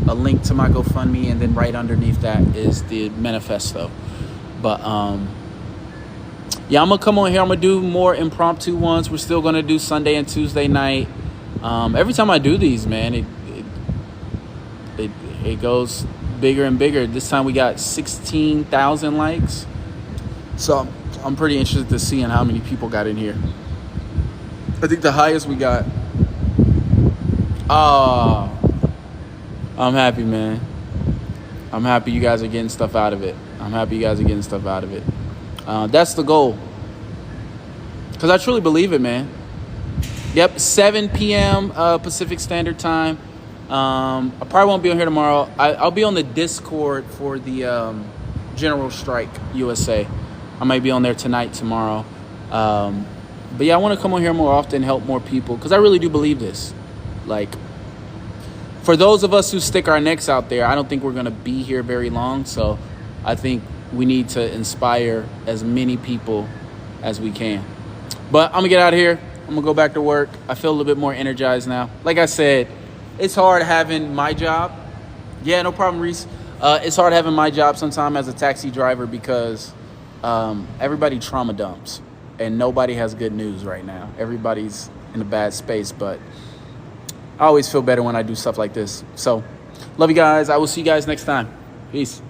a link to my GoFundMe, and then right underneath that is the manifesto. But I'm gonna come on here. I'm gonna do more impromptu ones. We're still gonna do Sunday and Tuesday night. Every time I do these, man, it goes bigger and bigger. This time we got 16,000 likes. So I'm pretty interested to see how many people got in here. I think the highest we got. I'm happy, man. I'm happy you guys are getting stuff out of it. That's the goal. Because I truly believe it, man. Yep, 7 p.m. Pacific Standard Time. I probably won't be on here tomorrow. I'll be on the Discord for the General Strike USA. I might be on there tonight, tomorrow. But yeah, I want to come on here more often, help more people, because I really do believe this. Like, for those of us who stick our necks out there, I don't think we're going to be here very long. So I think we need to inspire as many people as we can. But I'm going to get out of here. I'm going to go back to work. I feel a little bit more energized now. Like I said, it's hard having my job. Yeah, no problem, Reese. It's hard having my job sometime as a taxi driver because everybody trauma dumps. And nobody has good news right now. Everybody's in a bad space, but I always feel better when I do stuff like this. So, love you guys. I will see you guys next time. Peace.